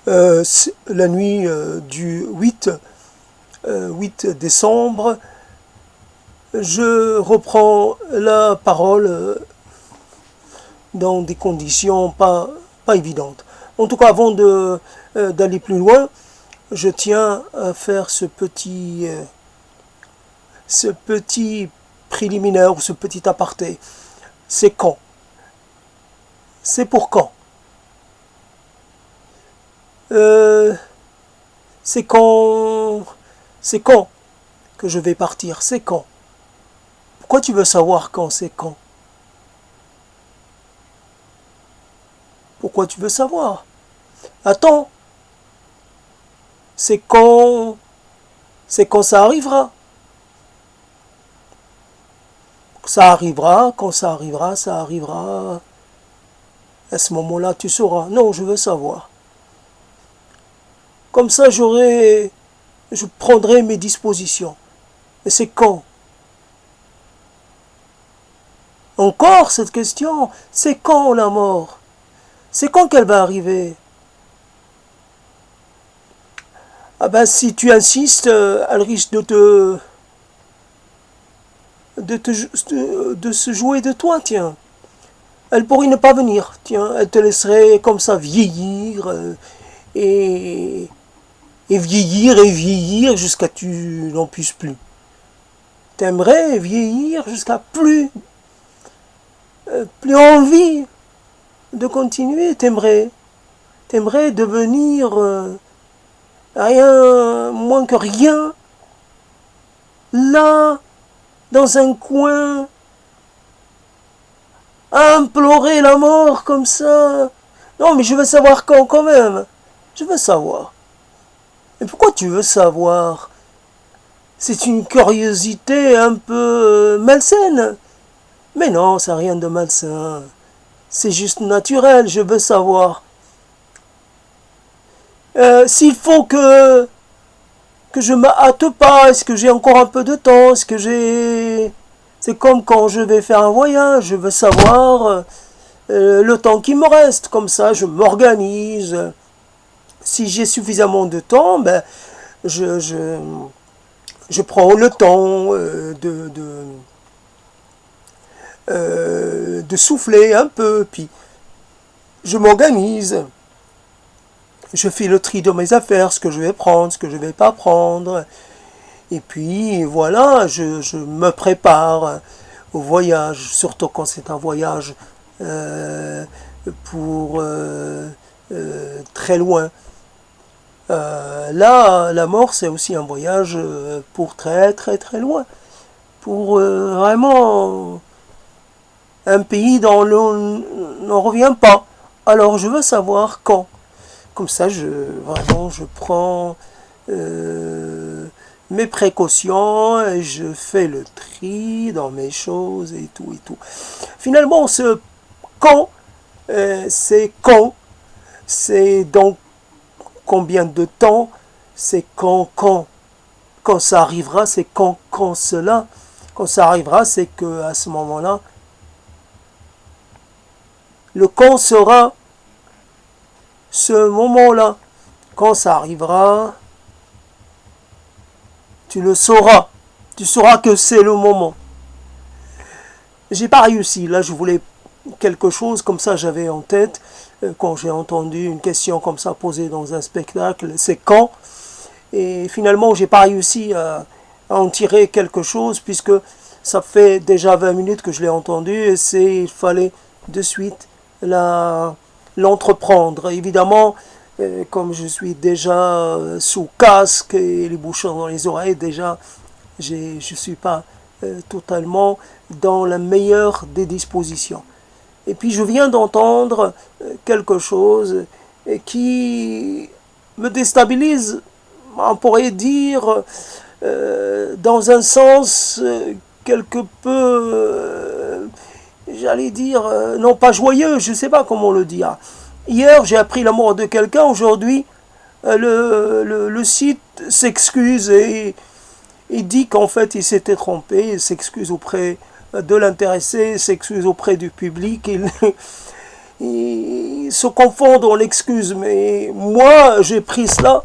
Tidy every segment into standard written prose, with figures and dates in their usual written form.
la nuit du 8 décembre, je reprends la parole dans des conditions pas évidentes. En tout cas, avant d'aller plus loin, je tiens à faire ce petit préliminaire, ce petit aparté. C'est quand? C'est pour quand? C'est quand? C'est quand que je vais partir? C'est quand? Pourquoi tu veux savoir quand c'est quand? Pourquoi tu veux savoir? Attends, c'est quand? C'est quand ça arrivera. Ça arrivera, quand ça arrivera, ça arrivera. À ce moment-là, tu sauras. Non, je veux savoir. Comme ça, je prendrai mes dispositions. Et c'est quand? Encore cette question, c'est quand la mort? C'est quand qu'elle va arriver? Ah ben si tu insistes, elle risque de se jouer de toi, tiens. Elle pourrait ne pas venir, tiens, elle te laisserait comme ça vieillir et, et vieillir jusqu'à tu n'en puisses plus. T'aimerais vieillir jusqu'à plus envie de continuer, t'aimerais devenir rien moins que rien, là, dans un coin, à implorer la mort comme ça. Non, mais je veux savoir quand même. Je veux savoir. Et pourquoi tu veux savoir? C'est une curiosité un peu malsaine. Mais non, ça n'a rien de malsain. C'est juste naturel, je veux savoir. S'il faut que je me hâte pas, est-ce que j'ai encore un peu de temps, est-ce que j'ai... C'est comme quand je vais faire un voyage, je veux savoir le temps qui me reste, comme ça je m'organise. Si j'ai suffisamment de temps, ben, je prends le temps de souffler un peu, puis je m'organise. Je fais le tri de mes affaires, ce que je vais prendre, ce que je ne vais pas prendre. Et puis voilà, je me prépare au voyage, surtout quand c'est un voyage pour très loin. Là, la mort, c'est aussi un voyage pour très très très loin. Pour vraiment un pays dont l'on n'en revient pas. Alors je veux savoir quand. Comme ça, vraiment, je prends mes précautions et je fais le tri dans mes choses et tout et tout. Finalement, ce quand, c'est quand, c'est dans combien de temps, c'est quand ça arrivera, c'est quand cela, quand ça arrivera, c'est que à ce moment-là, le quand sera ce moment-là. Quand ça arrivera, tu le sauras. Tu sauras que c'est le moment. J'ai pas réussi. Là, je voulais quelque chose comme ça, j'avais en tête. Quand j'ai entendu une question comme ça posée dans un spectacle, c'est quand? Et finalement, j'ai pas réussi à en tirer quelque chose, puisque ça fait déjà 20 minutes que je l'ai entendu, et il fallait de suite l'entreprendre. Évidemment, comme je suis déjà sous casque et les bouchons dans les oreilles, déjà, je ne suis pas totalement dans la meilleure des dispositions. Et puis je viens d'entendre quelque chose qui me déstabilise, on pourrait dire, dans un sens quelque peu, j'allais dire, non pas joyeux, je ne sais pas comment le dire. Hier, j'ai appris la mort de quelqu'un, aujourd'hui, le site s'excuse et dit qu'en fait il s'était trompé, il s'excuse auprès de l'intéressé, s'excuse auprès du public, ils se confondent en excuses, mais moi j'ai pris cela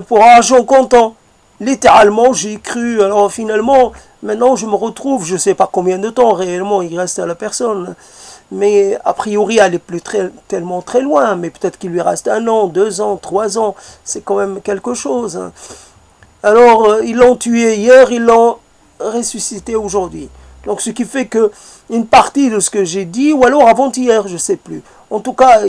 pour argent comptant. Littéralement, j'ai cru. Alors finalement, maintenant je me retrouve, je ne sais pas combien de temps réellement il reste à la personne. Mais a priori, elle n'est plus tellement très loin. Mais peut-être qu'il lui reste 1 an, 2 ans, 3 ans. C'est quand même quelque chose. Alors, ils l'ont tué hier, ils l'ont ressuscité aujourd'hui. Donc, ce qui fait que une partie de ce que j'ai dit, ou alors avant-hier, je ne sais plus. En tout cas,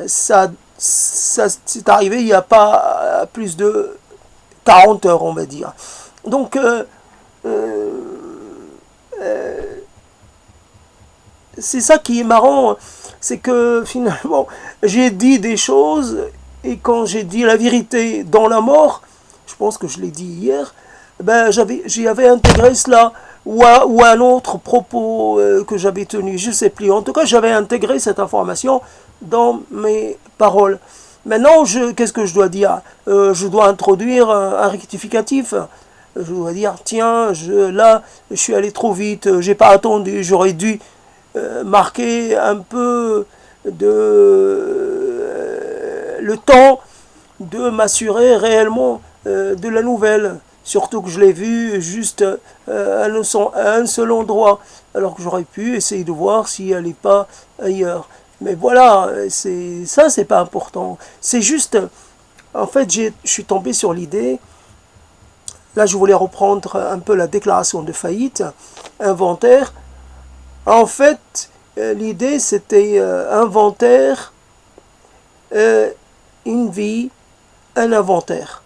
ça c'est arrivé il n'y a pas plus de 40 heures, on va dire. Donc, c'est ça qui est marrant, c'est que finalement, j'ai dit des choses, et quand j'ai dit la vérité dans la mort, je pense que je l'ai dit hier, ben j'avais intégré cela, ou un autre propos que j'avais tenu, je ne sais plus. En tout cas, j'avais intégré cette information dans mes paroles. Maintenant, qu'est-ce que je dois dire? Je dois introduire un rectificatif. Je dois dire, tiens, là, je suis allé trop vite, j'ai pas attendu, j'aurais dû marquer un peu le temps de m'assurer réellement de la nouvelle. Surtout que je l'ai vu juste à un seul endroit, alors que j'aurais pu essayer de voir si elle n'est pas ailleurs. Mais voilà, ça c'est pas important. C'est juste, en fait, je suis tombé sur l'idée. Là, je voulais reprendre un peu la déclaration de faillite, inventaire. En fait, l'idée c'était inventaire, une vie, un inventaire.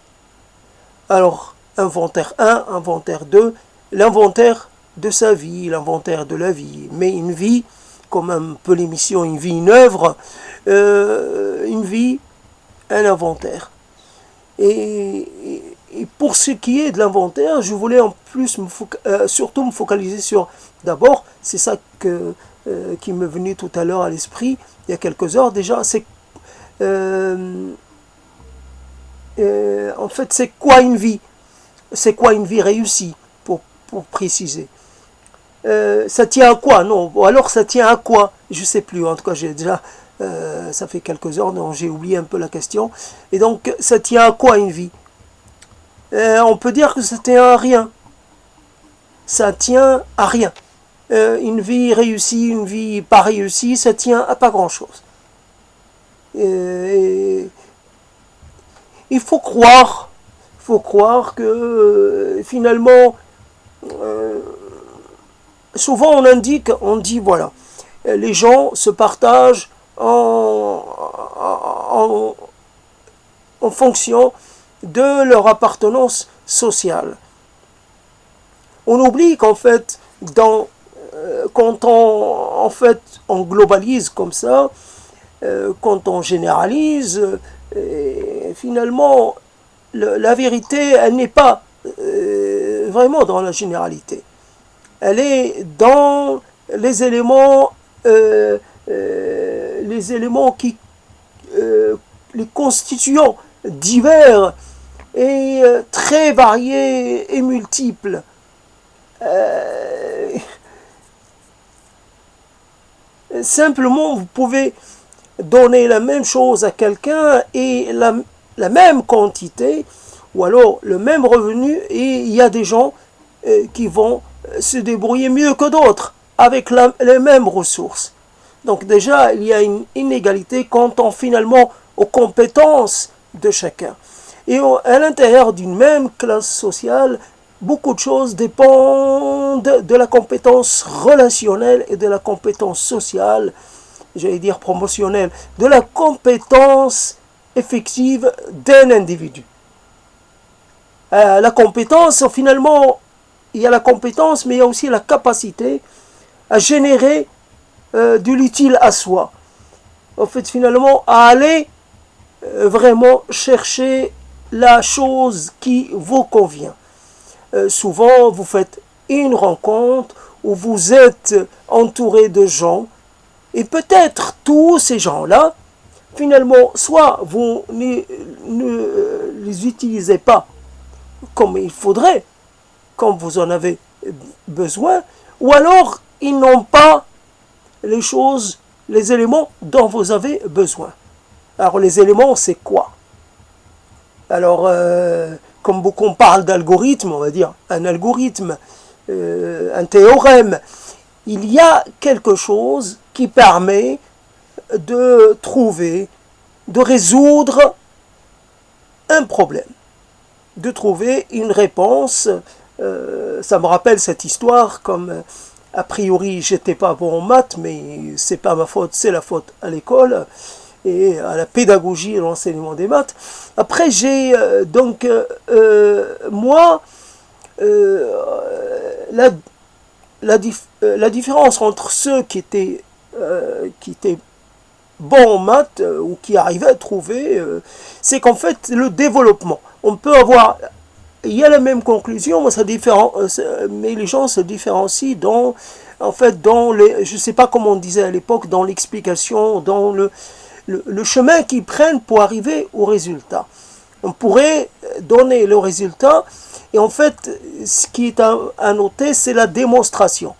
Alors, inventaire 1, inventaire 2, l'inventaire de sa vie, l'inventaire de la vie. Mais une vie, comme un peu l'émission Une vie, une œuvre, une vie, un inventaire. Et pour ce qui est de l'inventaire, je voulais en plus surtout me focaliser sur, d'abord, c'est ça qui m'est venu tout à l'heure à l'esprit, il y a quelques heures déjà, c'est en fait, c'est quoi une vie? C'est quoi une vie réussie, pour préciser? Ça tient à quoi? Non, bon, alors ça tient à quoi? Je ne sais plus, en tout cas j'ai déjà, ça fait quelques heures, donc j'ai oublié un peu la question. Et donc, ça tient à quoi une vie? On peut dire que ça tient à rien. Ça tient à rien. Une vie réussie, une vie pas réussie, ça tient à pas grand-chose. Il faut croire que finalement, souvent on dit voilà, les gens se partagent en fonction de leur appartenance sociale. On oublie qu'en fait, quand on globalise comme ça, quand on généralise, finalement, la vérité, elle n'est pas vraiment dans la généralité. Elle est dans les éléments qui les constituant divers et très variés et multiples. Simplement, vous pouvez donner la même chose à quelqu'un et la même quantité, ou alors le même revenu, et il y a des gens qui vont se débrouiller mieux que d'autres avec les mêmes ressources. Donc déjà, il y a une inégalité quant finalement aux compétences de chacun. Et à l'intérieur d'une même classe sociale, beaucoup de choses dépendent de la compétence relationnelle et de la compétence sociale, j'allais dire promotionnelle, de la compétence effective d'un individu. La compétence, finalement, il y a la compétence, mais il y a aussi la capacité à générer de l'utile à soi. En fait, finalement, à aller vraiment chercher la chose qui vous convient. Souvent, vous faites une rencontre où vous êtes entouré de gens, et peut-être tous ces gens-là, finalement, soit vous ne les utilisez pas comme il faudrait, comme vous en avez besoin, ou alors ils n'ont pas les choses les éléments dont vous avez besoin. Alors les éléments, c'est quoi? Alors, comme beaucoup parlent d'algorithme, on va dire un algorithme, un théorème, il y a quelque chose qui permet de trouver, de résoudre un problème, de trouver une réponse. Ça me rappelle cette histoire, comme a priori j'étais pas bon en maths, mais c'est pas ma faute, c'est la faute à l'école et à la pédagogie et l'enseignement des maths. Après j'ai moi la différence entre ceux qui étaient bons en maths ou qui arrivaient à trouver, c'est qu'en fait le développement, on peut avoir, il y a la même conclusion, mais les gens se différencient dans, en fait, dans les, je sais pas comment on disait à l'époque, dans l'explication, dans le chemin qu'ils prennent pour arriver au résultat. On pourrait donner le résultat, et en fait, ce qui est à noter, c'est la démonstration.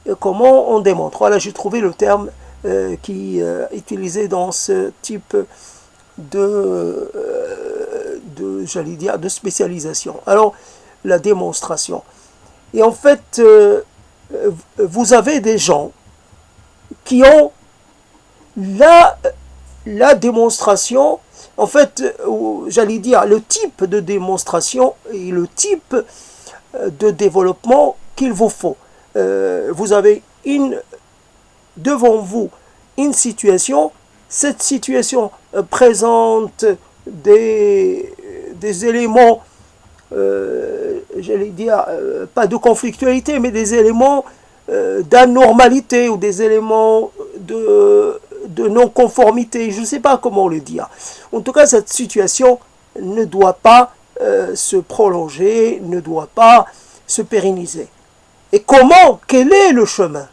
Et comment on démontre. Voilà, j'ai trouvé le terme qui est utilisé dans ce type j'allais dire, de spécialisation. Alors, la démonstration. Et en fait, vous avez des gens qui ont la démonstration, en fait, j'allais dire, le type de démonstration et le type de développement qu'il vous faut. Vous avez devant vous une situation, cette situation présente des éléments, j'allais dire, pas de conflictualité, mais des éléments d'anormalité ou des éléments de non-conformité, je ne sais pas comment le dire. En tout cas, cette situation ne doit pas se prolonger, ne doit pas se pérenniser. Et comment? Quel est le chemin?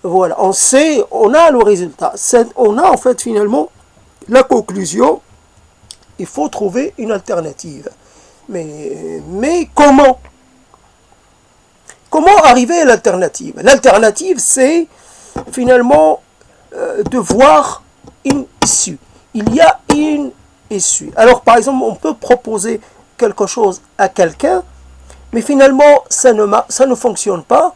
Voilà, on sait, on a le résultat. On a en fait finalement la conclusion. Il faut trouver une alternative. Mais comment? Comment arriver à l'alternative? L'alternative, c'est finalement de voir une issue. Il y a une issue. Alors, par exemple, on peut proposer quelque chose à quelqu'un, mais finalement, ça ne fonctionne pas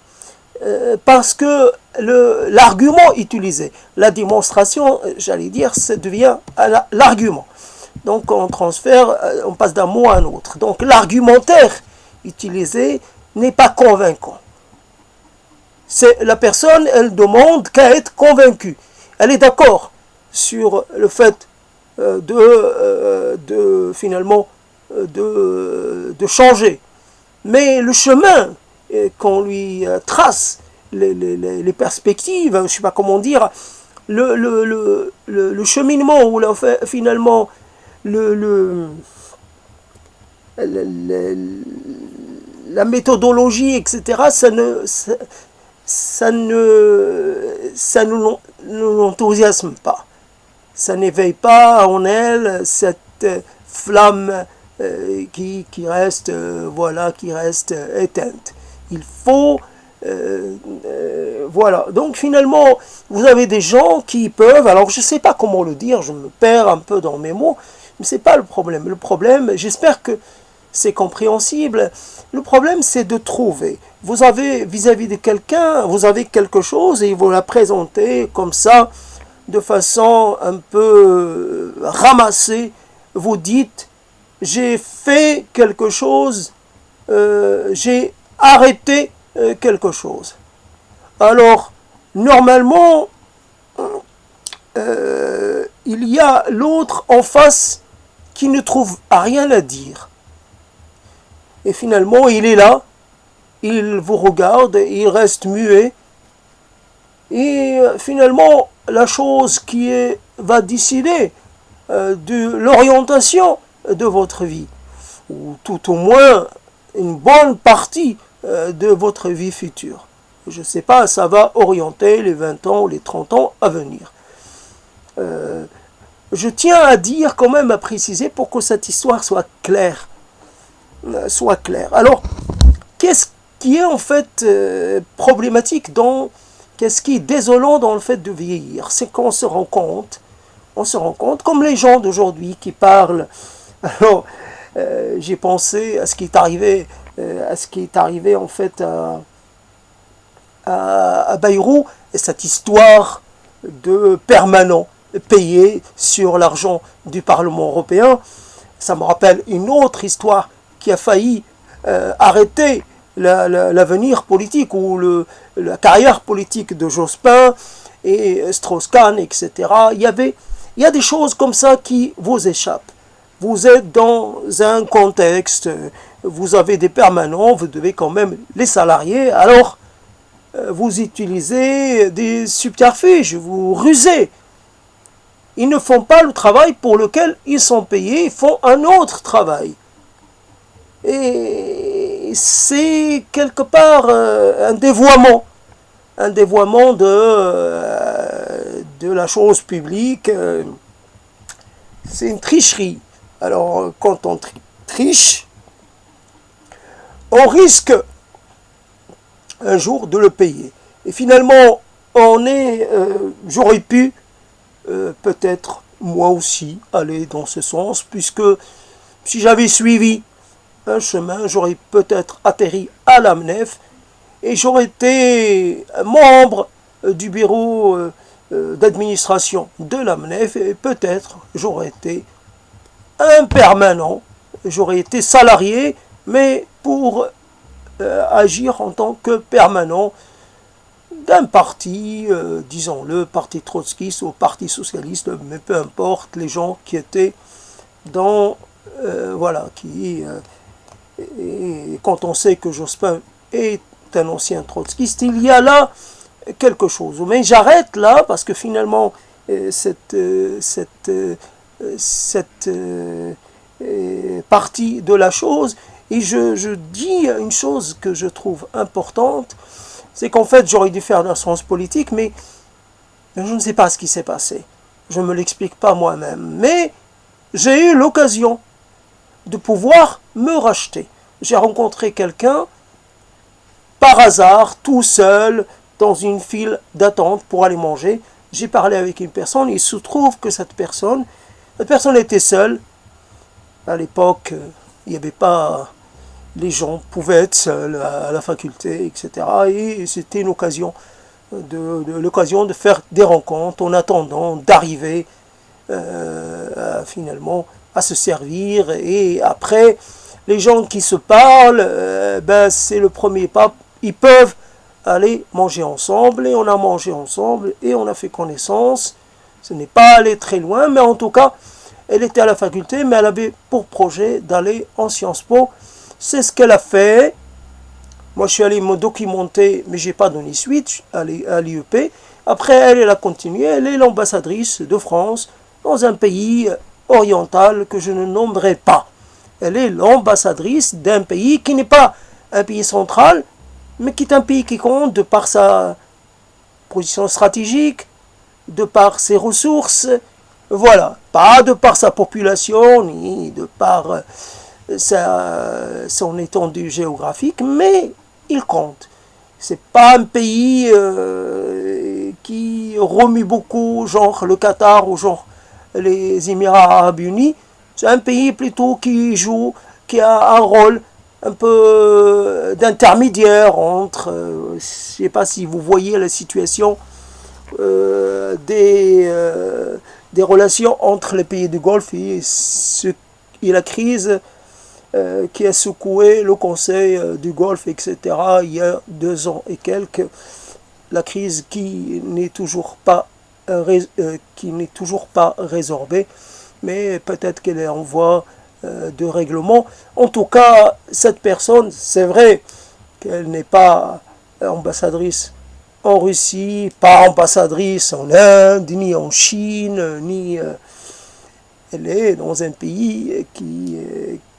parce que l'argument utilisé, la démonstration, j'allais dire, ça devient l'argument. Donc, on transfère, on passe d'un mot à un autre. Donc, l'argumentaire utilisé n'est pas convaincant. La personne, elle demande qu'à être convaincue. Elle est d'accord sur le fait finalement de changer. Mais le chemin qu'on lui trace, les perspectives, je ne sais pas comment dire, le cheminement ou finalement la méthodologie, etc., ça ne l'enthousiasme pas. Ça n'éveille pas en elle cette flamme qui reste éteinte. Il faut voilà. Donc finalement, vous avez des gens qui peuvent, alors je ne sais pas comment le dire, je me perds un peu dans mes mots, mais ce n'est pas le problème. Le problème, j'espère que c'est compréhensible. Le problème, c'est de trouver. Vous avez vis-à-vis de quelqu'un, vous avez quelque chose et vous la présentez comme ça, de façon un peu ramassée. Vous dites, j'ai fait quelque chose, j'ai arrêté quelque chose. Alors, normalement, il y a l'autre en face qui ne trouve rien à dire. Et finalement, il est là, il vous regarde, il reste muet. Et finalement, la chose va décider de l'orientation de votre vie, ou tout au moins une bonne partie de votre vie future. Je ne sais pas, ça va orienter les 20 ans ou les 30 ans à venir. Je tiens à dire, quand même à préciser, pour que cette histoire soit claire. Alors, qu'est-ce qui est en fait problématique qu'est-ce qui est désolant dans le fait de vieillir, c'est qu'on se rend compte, comme les gens d'aujourd'hui qui parlent. Alors, j'ai pensé à ce qui est arrivé, en fait à Bayrou, et cette histoire de permanent payé sur l'argent du Parlement européen. Ça me rappelle une autre histoire qui a failli arrêter l'avenir politique ou la carrière politique de Jospin et Strauss-Kahn, etc. Il y a des choses comme ça qui vous échappent. Vous êtes dans un contexte, vous avez des permanents, vous devez quand même les salarier, alors vous utilisez des subterfuges, vous rusez. Ils ne font pas le travail pour lequel ils sont payés, ils font un autre travail. Et c'est quelque part un dévoiement de la chose publique. C'est une tricherie. Alors, quand on triche, on risque un jour de le payer. Et finalement, j'aurais pu peut-être moi aussi aller dans ce sens, puisque si j'avais suivi un chemin, j'aurais peut-être atterri à l'AMNEF et j'aurais été membre du bureau d'administration de l'AMNEF et peut-être j'aurais été un permanent, j'aurais été salarié, mais pour agir en tant que permanent d'un parti, disons-le, parti trotskiste ou parti socialiste, mais peu importe, les gens qui étaient dans, et quand on sait que Jospin est un ancien trotskiste, il y a là quelque chose. Mais j'arrête là, parce que finalement, cette partie de la chose, et je dis une chose que je trouve importante, c'est qu'en fait j'aurais dû faire d'un sens politique, mais je ne sais pas ce qui s'est passé. Je ne me l'explique pas moi-même. Mais j'ai eu l'occasion de pouvoir me racheter. J'ai rencontré quelqu'un, par hasard, tout seul, dans une file d'attente pour aller manger. J'ai parlé avec une personne, il se trouve que cette personne était seule. À l'époque, il n'y avait pas... Les gens pouvaient être seuls à la faculté, etc. Et c'était une occasion de faire des rencontres en attendant d'arriver finalement à se servir. Et après, les gens qui se parlent, c'est le premier pas. Ils peuvent aller manger ensemble, et on a mangé ensemble, et on a fait connaissance. Ce n'est pas allé très loin, mais en tout cas, elle était à la faculté, mais elle avait pour projet d'aller en Sciences Po. C'est ce qu'elle a fait. Moi, je suis allé me documenter, mais je n'ai pas donné suite à l'IEP. Après, elle a continué. Elle est l'ambassadrice de France dans un pays oriental que je ne nommerai pas. Elle est l'ambassadrice d'un pays qui n'est pas un pays central, mais qui est un pays qui compte de par sa position stratégique, de par ses ressources, voilà, pas de par sa population, ni de par son étendue géographique, mais il compte. C'est pas un pays qui remue beaucoup, genre le Qatar ou genre les Émirats Arabes Unis. C'est un pays plutôt qui a un rôle un peu d'intermédiaire entre, je ne sais pas si vous voyez la situation des relations entre les pays du Golfe et la crise qui a secoué le Conseil du Golfe, etc. il y a 2 ans et quelques. La crise qui n'est toujours pas résorbée, mais peut-être qu'elle est en voie de règlement. En tout cas, cette personne, c'est vrai qu'elle n'est pas ambassadrice en Russie, pas ambassadrice en Inde, ni en Chine, ni... elle est dans un pays qui,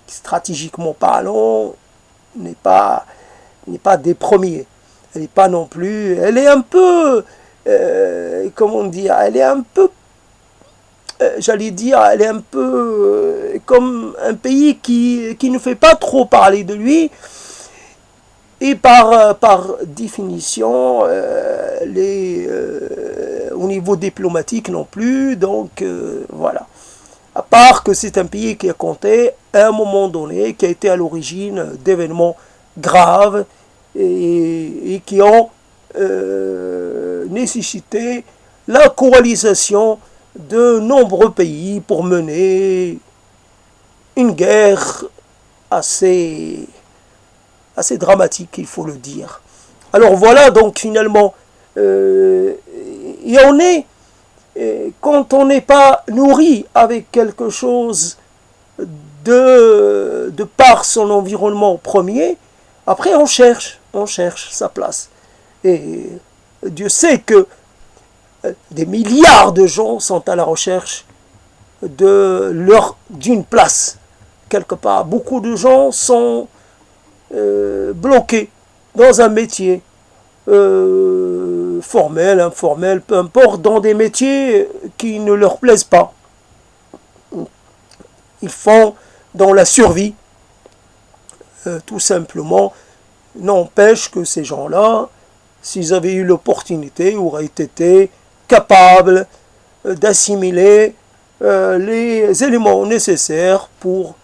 stratégiquement parlant, n'est pas des premiers. Elle n'est pas non plus... Elle est un peu... comment dire, elle est un peu, j'allais dire, elle est un peu comme un pays qui ne fait pas trop parler de lui, Et par définition, au niveau diplomatique non plus, donc voilà. À part que c'est un pays qui a compté à un moment donné, qui a été à l'origine d'événements graves et qui ont nécessité la coalisation de nombreux pays pour mener une guerre assez dramatique, il faut le dire. Alors voilà, donc finalement, et on est, quand on n'est pas nourri avec quelque chose de par son environnement premier, après on cherche sa place. Et Dieu sait que des milliards de gens sont à la recherche d'une place quelque part. Beaucoup de gens sont bloqués dans un métier formel, informel, peu importe, dans des métiers qui ne leur plaisent pas. Ils font dans la survie, tout simplement. N'empêche que ces gens-là, s'ils avaient eu l'opportunité, auraient été capables d'assimiler les éléments nécessaires pour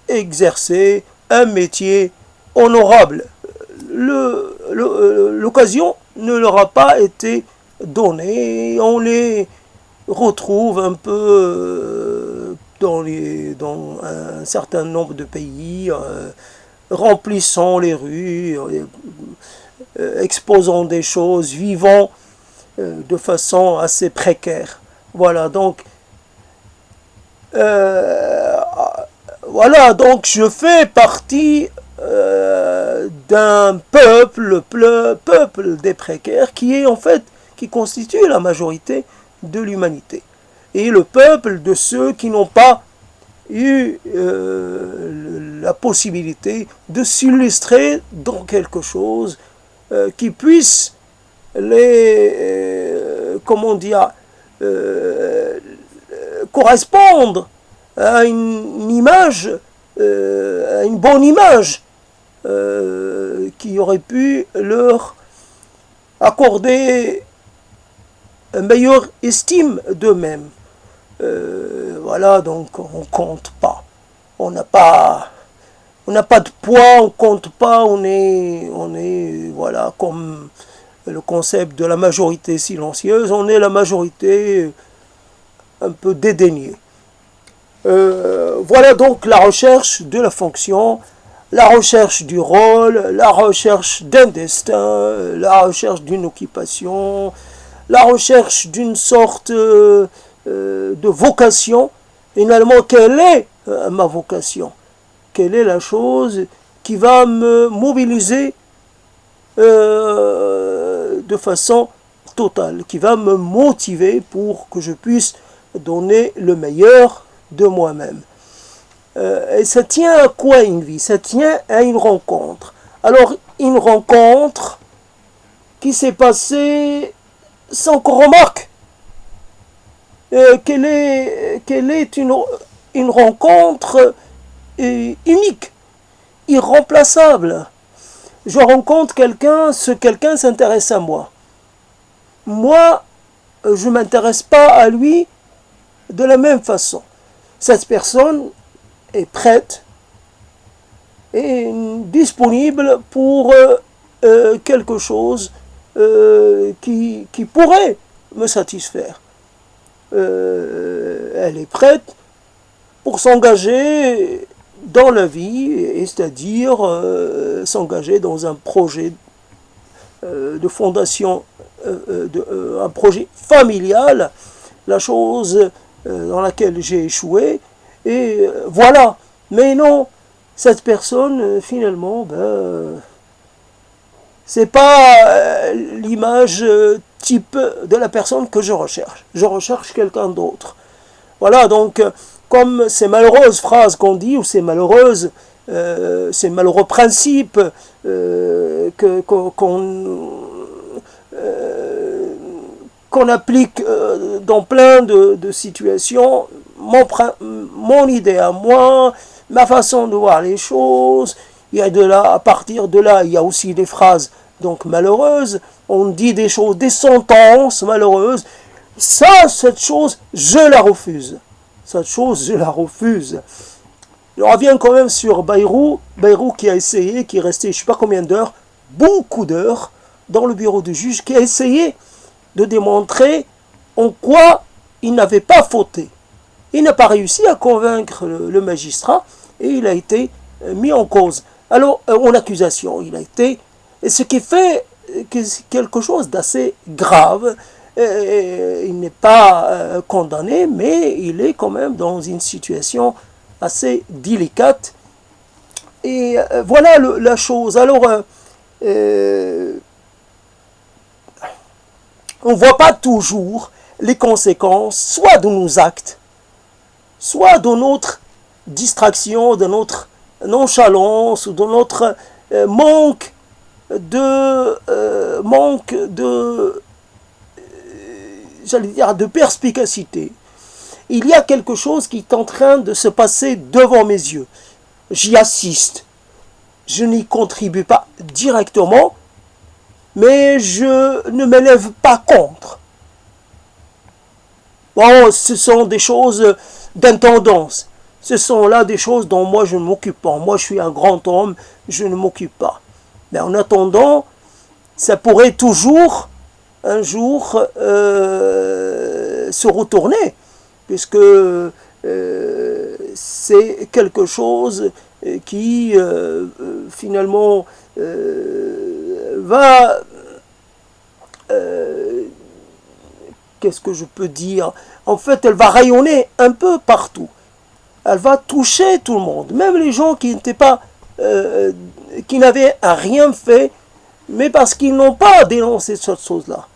exercer un métier honorable. L'occasion ne leur a pas été donnée. On les retrouve un peu dans un certain nombre de pays, remplissant les rues, exposant des choses, vivant de façon assez précaire. Voilà, donc je fais partie d'un peuple des précaires qui constitue la majorité de l'humanité. Et le peuple de ceux qui n'ont pas eu la possibilité de s'illustrer dans quelque chose qui puisse correspondre à une image, à une bonne image qui aurait pu leur accorder une meilleure estime d'eux-mêmes. Voilà, donc on compte pas. On n'a pas de poids, on compte pas, on est voilà, comme le concept de la majorité silencieuse, on est la majorité un peu dédaignée. Voilà donc la recherche de la fonction, la recherche du rôle, la recherche d'un destin, la recherche d'une occupation, la recherche d'une sorte de vocation. Finalement, quelle est ma vocation? Quelle est la chose qui va me mobiliser de façon totale, qui va me motiver pour que je puisse donner le meilleur de moi-même? Et ça tient à quoi une vie? Ça tient à une rencontre. Alors, une rencontre qui s'est passée sans qu'on remarque qu'elle est une rencontre unique, irremplaçable. Je rencontre quelqu'un, ce quelqu'un s'intéresse à moi. Moi, je ne m'intéresse pas à lui de la même façon. Cette personne est prête et disponible pour quelque chose qui pourrait me satisfaire. Elle est prête pour s'engager dans la vie, c'est-à-dire s'engager dans un projet de fondation, un projet familial, la chose dans laquelle j'ai échoué, et voilà. Mais non, cette personne, finalement, c'est pas l'image type de la personne que je recherche. Je recherche quelqu'un d'autre. Voilà, donc, comme ces malheureuses phrases qu'on dit, ou ces malheureux principes qu'on applique dans plein de situations, mon idée à moi, ma façon de voir les choses, Il y a de là, à partir de là, il y a aussi des phrases donc malheureuses. On dit des choses, des sentences malheureuses. Ça, cette chose, je la refuse. Cette chose, je la refuse. Je reviens quand même sur Bayrou. Bayrou qui a essayé, qui est resté je ne sais pas combien d'heures, beaucoup d'heures, dans le bureau du juge, qui a essayé de démontrer en quoi il n'avait pas fauté. Il n'a pas réussi à convaincre le magistrat et il a été mis en cause. Alors, en accusation, il a été... Ce qui fait quelque chose d'assez grave. Il n'est pas condamné, mais il est quand même dans une situation assez délicate. Et voilà la chose. Alors, on ne voit pas toujours les conséquences, soit de nos actes, soit de notre distraction, de notre nonchalance, ou de notre manque de j'allais dire, de perspicacité. Il y a quelque chose qui est en train de se passer devant mes yeux. J'y assiste. Je n'y contribue pas directement, mais je ne m'élève pas contre. Bon, ce sont des choses d'intendance. Ce sont là des choses dont moi je ne m'occupe pas. Moi je suis un grand homme, je ne m'occupe pas. Mais en attendant, ça pourrait toujours un jour se retourner, puisque c'est quelque chose qui finalement va, qu'est-ce que je peux dire, en fait elle va rayonner un peu partout, elle va toucher tout le monde, même les gens qui n'étaient pas, qui n'avaient rien fait, mais parce qu'ils n'ont pas dénoncé cette chose-là,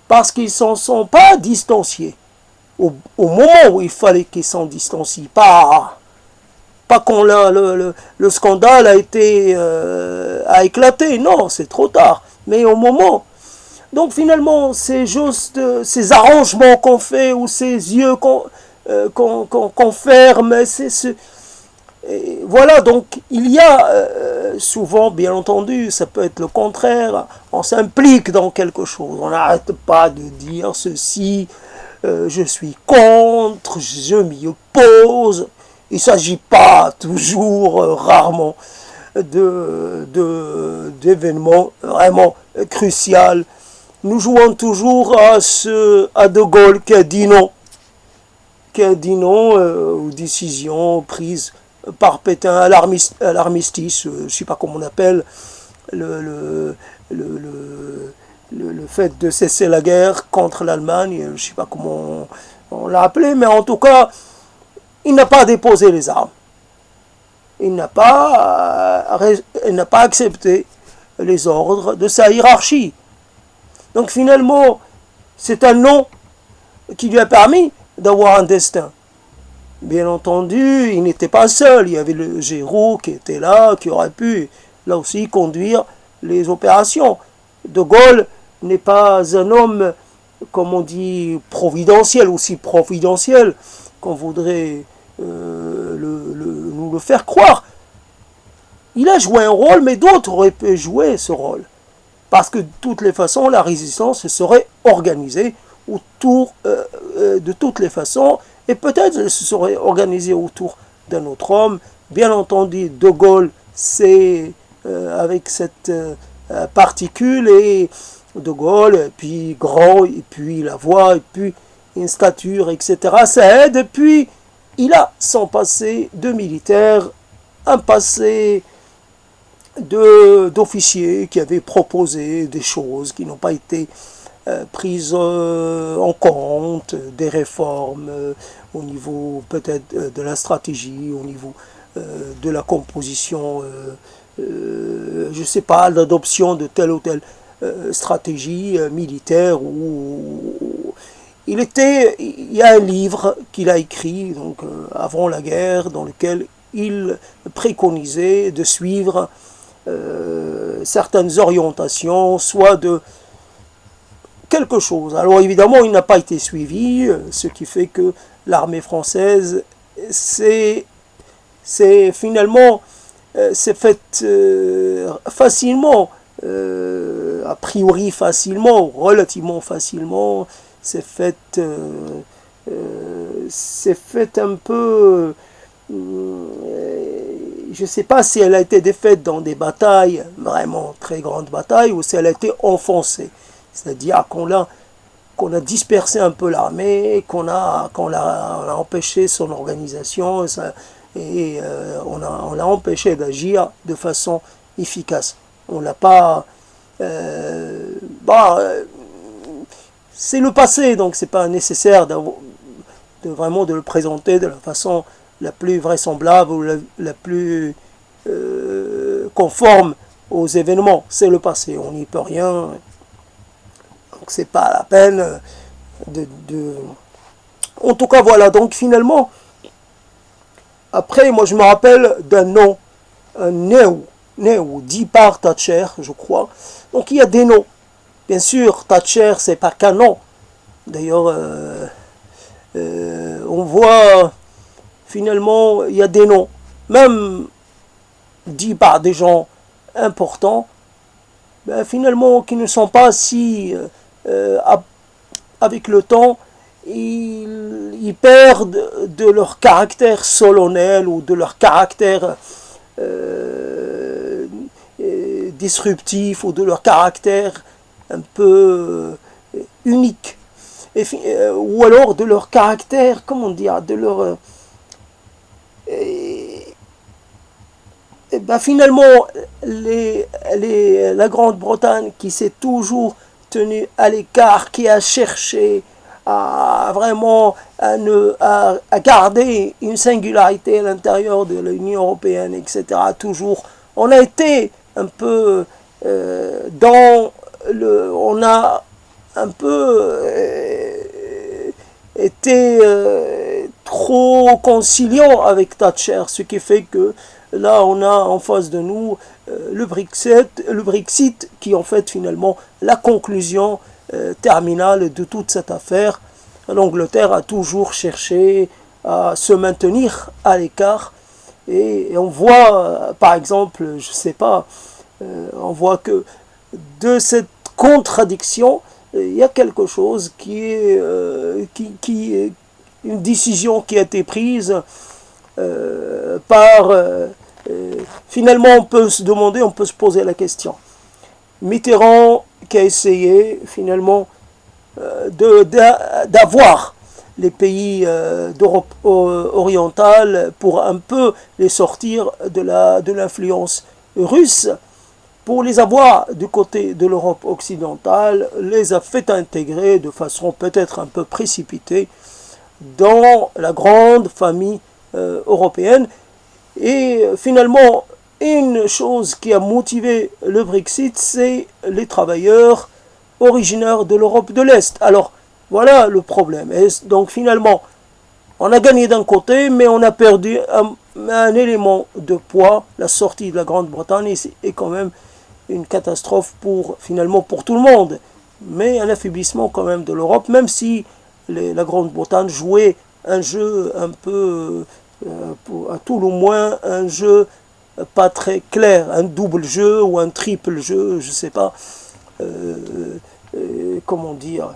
parce qu'ils ne s'en sont pas distanciés au moment où il fallait qu'ils s'en distancient, pas quand le scandale a éclaté, non, c'est trop tard, mais au moment. Donc finalement, c'est juste ces arrangements qu'on fait, ou ces yeux qu'on ferme, voilà, donc il y a souvent, bien entendu, ça peut être le contraire, on s'implique dans quelque chose, on n'arrête pas de dire ceci, je suis contre, je m'y oppose. Il ne s'agit pas toujours, rarement, d'événements vraiment cruciaux. Nous jouons toujours à De Gaulle qui a dit non aux décisions prises par Pétain à l'armistice, je ne sais pas comment on appelle, le fait de cesser la guerre contre l'Allemagne, je ne sais pas comment on l'a appelé, mais en tout cas, il n'a pas déposé les armes. Il n'a pas accepté les ordres de sa hiérarchie. Donc finalement, c'est un non qui lui a permis d'avoir un destin. Bien entendu, il n'était pas seul. Il y avait le Géraud qui était là, qui aurait pu, là aussi, conduire les opérations. De Gaulle n'est pas un homme, comme on dit, providentiel, aussi providentiel qu'on voudrait nous le faire croire. Il a joué un rôle, mais d'autres auraient pu jouer ce rôle. Parce que de toutes les façons, la résistance se serait organisée autour, de toutes les façons, et peut-être elle se serait organisée autour d'un autre homme. Bien entendu, De Gaulle, c'est avec cette particule, et De Gaulle, et puis grand, et puis la voix, et puis une stature, etc. Ça aide, et puis il a son passé de militaire, un passé d'officiers qui avaient proposé des choses qui n'ont pas été prises en compte, des réformes au niveau peut-être de la stratégie, au niveau de la composition, je ne sais pas, l'adoption de telle ou telle stratégie militaire. Il y a un livre qu'il a écrit donc, avant la guerre, dans lequel il préconisait de suivre certaines orientations, soit de quelque chose. Alors évidemment, il n'a pas été suivi, ce qui fait que l'armée française s'est finalement c'est fait facilement, a priori facilement, relativement facilement. C'est fait un peu, je ne sais pas si elle a été défaite dans des batailles, vraiment très grandes batailles, ou si elle a été enfoncée. C'est-à-dire qu'on a dispersé un peu l'armée, qu'on a empêché son organisation, on l'a empêché d'agir de façon efficace. On l'a pas... bah, c'est le passé, donc c'est pas nécessaire vraiment de le présenter de la façon la plus vraisemblable ou la plus conforme aux événements. C'est le passé, on n'y peut rien. Donc c'est pas la peine de... En tout cas, voilà. Donc finalement, après, moi je me rappelle d'un nom, un Nehru, dit par Thatcher, je crois. Donc il y a des noms. Bien sûr, Thatcher, c'est pas qu'un nom. D'ailleurs, on voit finalement, il y a des noms, même dits par des gens importants, ben, finalement, qui ne sont pas si, avec le temps, ils perdent de leur caractère solennel ou de leur caractère disruptif ou de leur caractère un peu unique. Ou alors de leur caractère, comment dire, de leur... ben finalement, la Grande-Bretagne qui s'est toujours tenue à l'écart, qui a cherché à vraiment à garder une singularité à l'intérieur de l'Union européenne, etc. Toujours, on a été un peu on a un peu été trop conciliant avec Thatcher, ce qui fait que là on a en face de nous le Brexit qui est en fait finalement la conclusion terminale de toute cette affaire. L'Angleterre a toujours cherché à se maintenir à l'écart et on voit par exemple, je sais pas, on voit que de cette contradiction, il y a quelque chose qui est, une décision qui a été prise par... finalement, on peut se demander, on peut se poser la question. Mitterrand qui a essayé finalement d'avoir les pays d'Europe orientale pour un peu les sortir de l'influence russe, pour les avoir du côté de l'Europe occidentale, les a fait intégrer de façon peut-être un peu précipitée dans la grande famille européenne. Et finalement, une chose qui a motivé le Brexit, c'est les travailleurs originaires de l'Europe de l'Est. Alors, voilà le problème. Et donc finalement, on a gagné d'un côté, mais on a perdu un élément de poids. La sortie de la Grande-Bretagne est quand même une catastrophe finalement pour tout le monde, mais un affaiblissement quand même de l'Europe, même si la Grande-Bretagne jouait un jeu un peu, à tout le moins, un jeu pas très clair, un double jeu ou un triple jeu, je ne sais pas comment dire.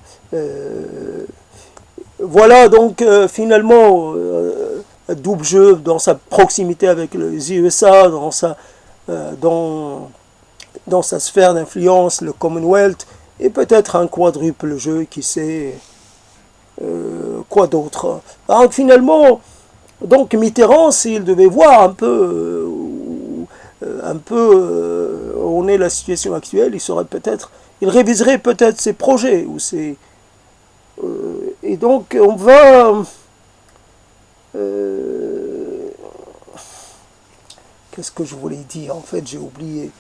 Voilà donc finalement un double jeu dans sa proximité avec les USA, dans sa sphère d'influence, le Commonwealth, et peut-être un quadruple jeu, qui sait quoi d'autre. Donc finalement, donc Mitterrand, s'il devait voir un peu où on est la situation actuelle, il réviserait peut-être ses projets ou et donc on va qu'est-ce que je voulais dire, en fait j'ai oublié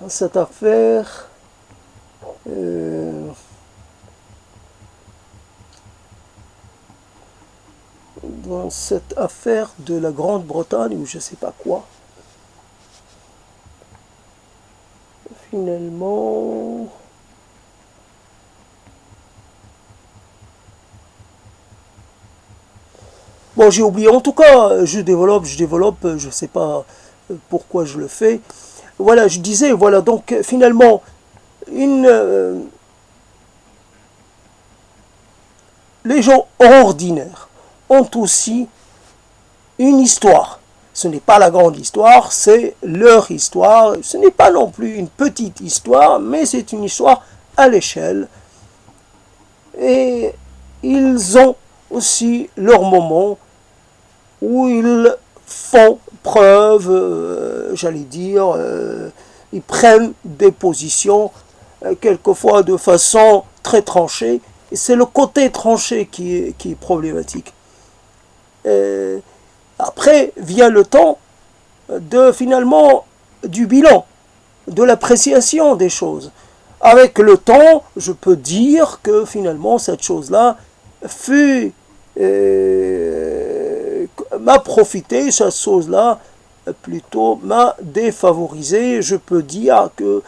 cette affaire. Dans cette affaire de la Grande-Bretagne ou je sais pas quoi, finalement bon j'ai oublié. En tout cas je développe, je sais pas pourquoi je le fais. Voilà, je disais, voilà, donc finalement, les gens ordinaires ont aussi une histoire. Ce n'est pas la grande histoire, c'est leur histoire. Ce n'est pas non plus une petite histoire, mais c'est une histoire à l'échelle. Et ils ont aussi leurs moments où ils font preuve, j'allais dire, ils prennent des positions, quelquefois de façon très tranchée. Et c'est le côté tranché qui est problématique. Après vient le temps de finalement du bilan, de l'appréciation des choses. Avec le temps, je peux dire que finalement cette chose-là m'a profité, cette chose-là plutôt m'a défavorisé. Je peux dire que,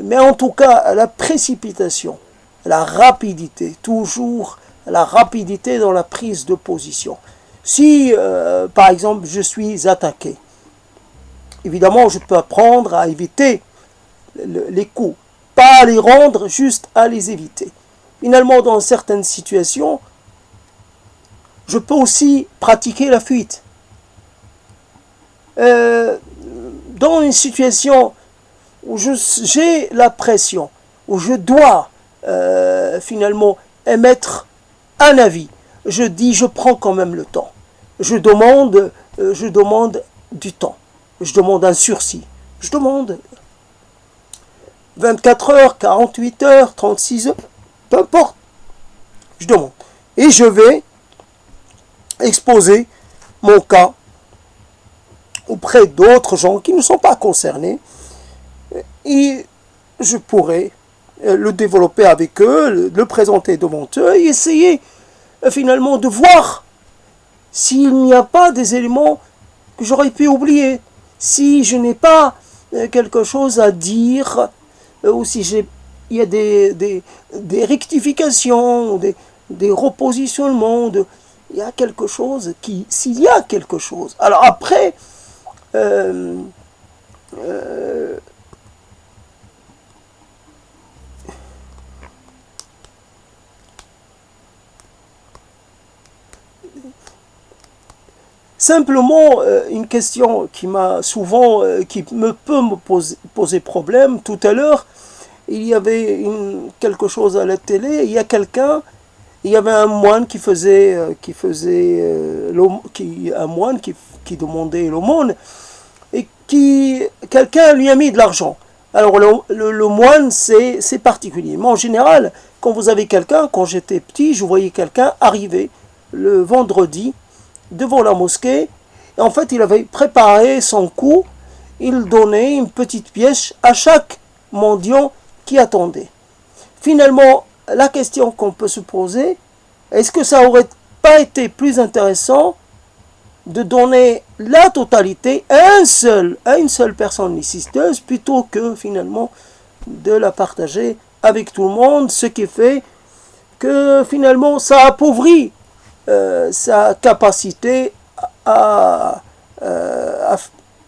mais en tout cas, la précipitation, la rapidité, toujours la rapidité dans la prise de position. Si, par exemple, je suis attaqué, évidemment, je peux apprendre à éviter les coups, pas à les rendre, juste à les éviter. Finalement, dans certaines situations, je peux aussi pratiquer la fuite. Dans une situation où j'ai la pression, où je dois finalement émettre un avis, je prends quand même le temps. Je demande du temps. Je demande un sursis. Je demande 24 heures, 48 heures, 36 heures, peu importe. Je demande. Et je vais exposer mon cas auprès d'autres gens qui ne sont pas concernés. Et je pourrais le développer avec eux, le présenter devant eux et essayer finalement de voir s'il n'y a pas des éléments que j'aurais pu oublier, si je n'ai pas quelque chose à dire, ou si il y a des rectifications, des repositionnements, il y a quelque chose s'il y a quelque chose. Alors après, simplement, une question qui m'a souvent, qui peut me poser problème. Tout à l'heure, il y avait quelque chose à la télé. Il y avait un moine qui demandait l'aumône et quelqu'un lui a mis de l'argent. Alors le moine, c'est particulier. Mais en général, quand vous avez quelqu'un, quand j'étais petit, je voyais quelqu'un arriver le vendredi devant la mosquée. Et en fait, il avait préparé son coup. Il donnait une petite pièce à chaque mendiant qui attendait. Finalement, la question qu'on peut se poser, est-ce que ça aurait pas été plus intéressant de donner la totalité à une seule personne nécessiteuse plutôt que finalement de la partager avec tout le monde, ce qui fait que finalement ça appauvrit sa capacité à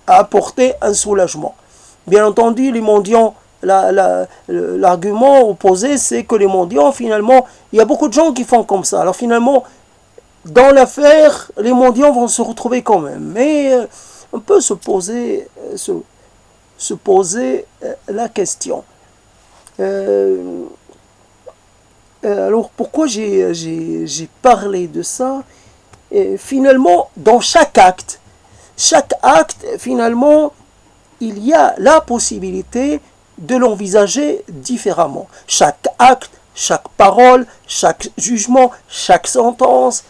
apporter un soulagement. Bien entendu, les mendiants, l'argument opposé, c'est que les mendiants, finalement, il y a beaucoup de gens qui font comme ça. Alors finalement, dans l'affaire, les mendiants vont se retrouver quand même. Mais on peut se poser la question. Alors pourquoi j'ai parlé de ça? Finalement, dans chaque acte, finalement, il y a la possibilité de l'envisager différemment. Chaque acte, chaque parole, chaque jugement, chaque sentence,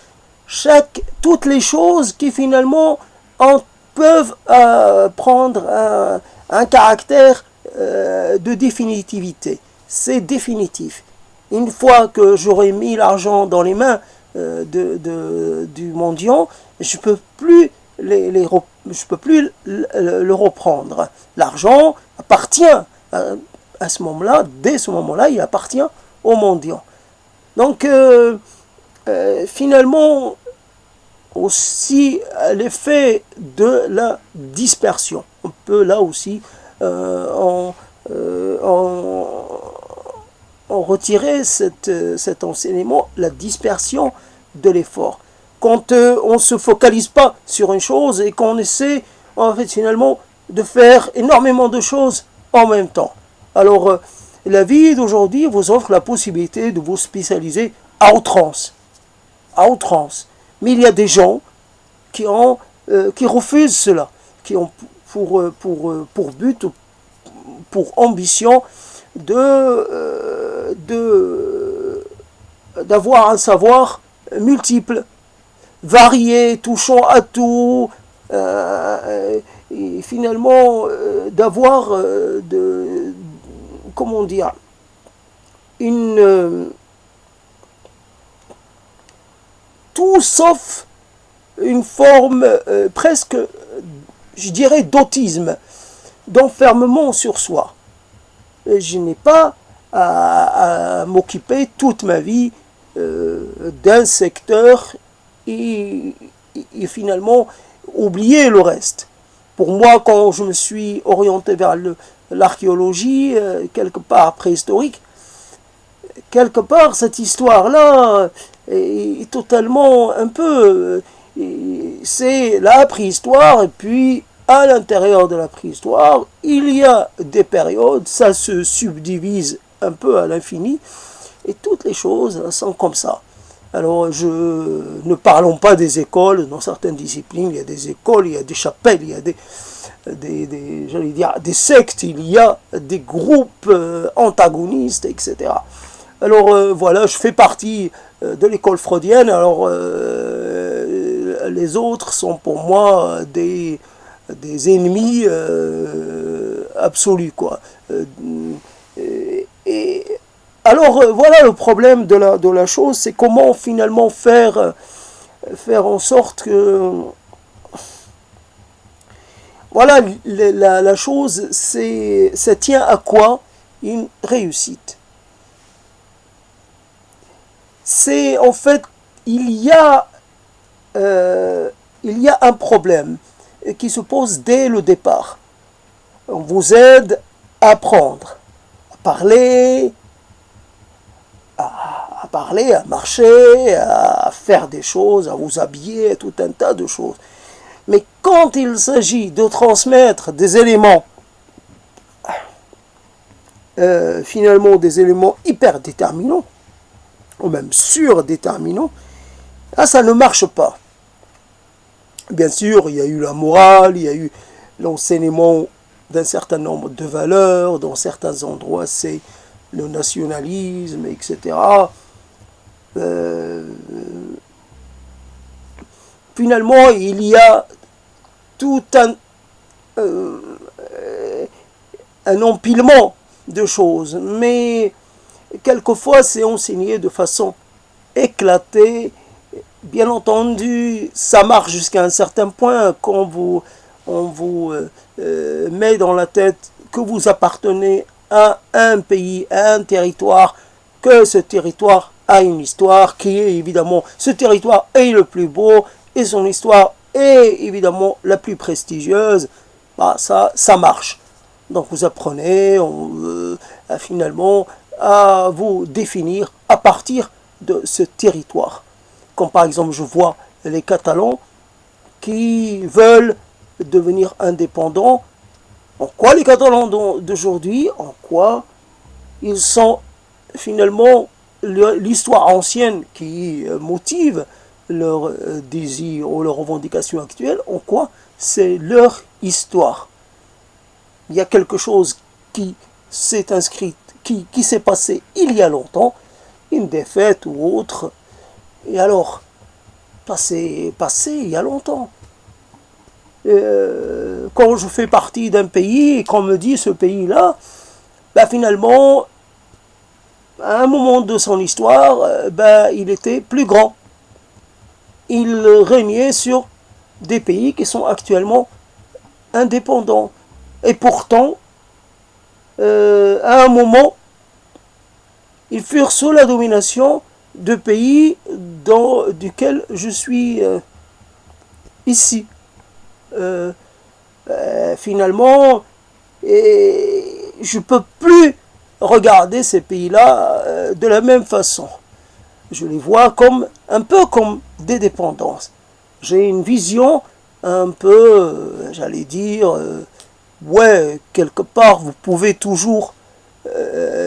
toutes les choses qui finalement peuvent prendre un caractère de définitivité. C'est définitif. Une fois que j'aurai mis l'argent dans les mains du mendiant, je peux plus le reprendre. L'argent appartient à ce moment-là, dès ce moment-là, il appartient au mendiant. Donc, finalement, aussi l'effet de la dispersion. On peut là aussi en retirer cet enseignement, la dispersion de l'effort. Quand on ne se focalise pas sur une chose et qu'on essaie en fait finalement de faire énormément de choses en même temps. Alors la vie d'aujourd'hui vous offre la possibilité de vous spécialiser à outrance. À outrance. Mais il y a des gens qui refusent cela, qui ont pour but, pour ambition d'avoir un savoir multiple, varié, touchant à tout, et finalement d'avoir comment dire, tout sauf une forme presque, je dirais, d'autisme, d'enfermement sur soi. Je n'ai pas à m'occuper toute ma vie d'un secteur et finalement oublier le reste. Pour moi, quand je me suis orienté vers l'archéologie, quelque part préhistorique, quelque part cette histoire-là est totalement un peu... c'est la préhistoire et puis à l'intérieur de la préhistoire, il y a des périodes, ça se subdivise un peu à l'infini, et toutes les choses sont comme ça. Alors, ne parlons pas des écoles, dans certaines disciplines, il y a des écoles, il y a des chapelles, il y a j'allais dire, des sectes, il y a des groupes antagonistes, etc. Alors, voilà, je fais partie de l'école freudienne, alors les autres sont pour moi des ennemis absolus, quoi. Et alors voilà le problème de la chose, c'est comment finalement faire en sorte que voilà la chose, ça tient à quoi une réussite. C'est en fait il y a un problème qui se pose dès le départ. On vous aide à apprendre, à parler, à marcher, à faire des choses, à vous habiller, tout un tas de choses. Mais quand il s'agit de transmettre des éléments, finalement des éléments hyper déterminants, ou même surdéterminants, là ça ne marche pas. Bien sûr, il y a eu la morale, il y a eu l'enseignement d'un certain nombre de valeurs, dans certains endroits c'est le nationalisme, etc. Finalement, il y a tout un empilement de choses, mais quelquefois c'est enseigné de façon éclatée. Bien entendu, ça marche jusqu'à un certain point quand on vous met dans la tête que vous appartenez à un pays, à un territoire, que ce territoire a une histoire qui est évidemment, ce territoire est le plus beau et son histoire est évidemment la plus prestigieuse. Bah, ça marche. Donc vous apprenez finalement à vous définir à partir de ce territoire. Comme par exemple je vois les Catalans qui veulent devenir indépendants. En quoi les Catalans d'aujourd'hui, en quoi ils sont finalement l'histoire ancienne qui motive leur désir ou leur revendication actuelle, en quoi c'est leur histoire. Il y a quelque chose qui s'est inscrit, qui s'est passé il y a longtemps, une défaite ou autre, et alors, passé il y a longtemps. Quand je fais partie d'un pays et qu'on me dit ce pays-là, ben finalement, à un moment de son histoire, il était plus grand. Il régnait sur des pays qui sont actuellement indépendants. Et pourtant, à un moment, ils furent sous la domination de pays duquel je suis ici. Finalement, je ne peux plus regarder ces pays-là de la même façon. Je les vois comme un peu comme des dépendances. J'ai une vision un peu, j'allais dire, ouais, quelque part, vous pouvez toujours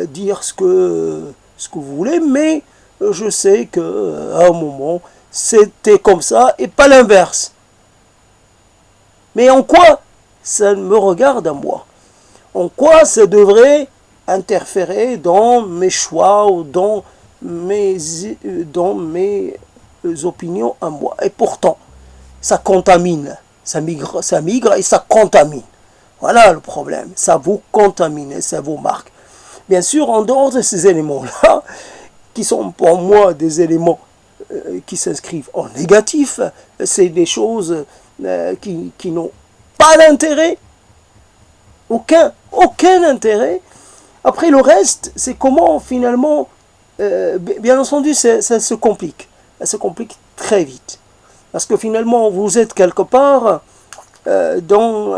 dire ce que vous voulez, mais je sais qu'à un moment, c'était comme ça et pas l'inverse. Mais en quoi ça me regarde à moi? En quoi ça devrait interférer dans mes choix ou dans mes opinions à moi? Et pourtant, ça contamine, ça migre et ça contamine. Voilà le problème, ça vous contamine et ça vous marque. Bien sûr, en dehors de ces éléments-là, qui sont pour moi des éléments qui s'inscrivent en négatif, c'est des choses qui n'ont pas d'intérêt, aucun intérêt. Après le reste, c'est comment finalement, bien entendu, ça se complique. Ça se complique très vite. Parce que finalement, vous êtes quelque part dans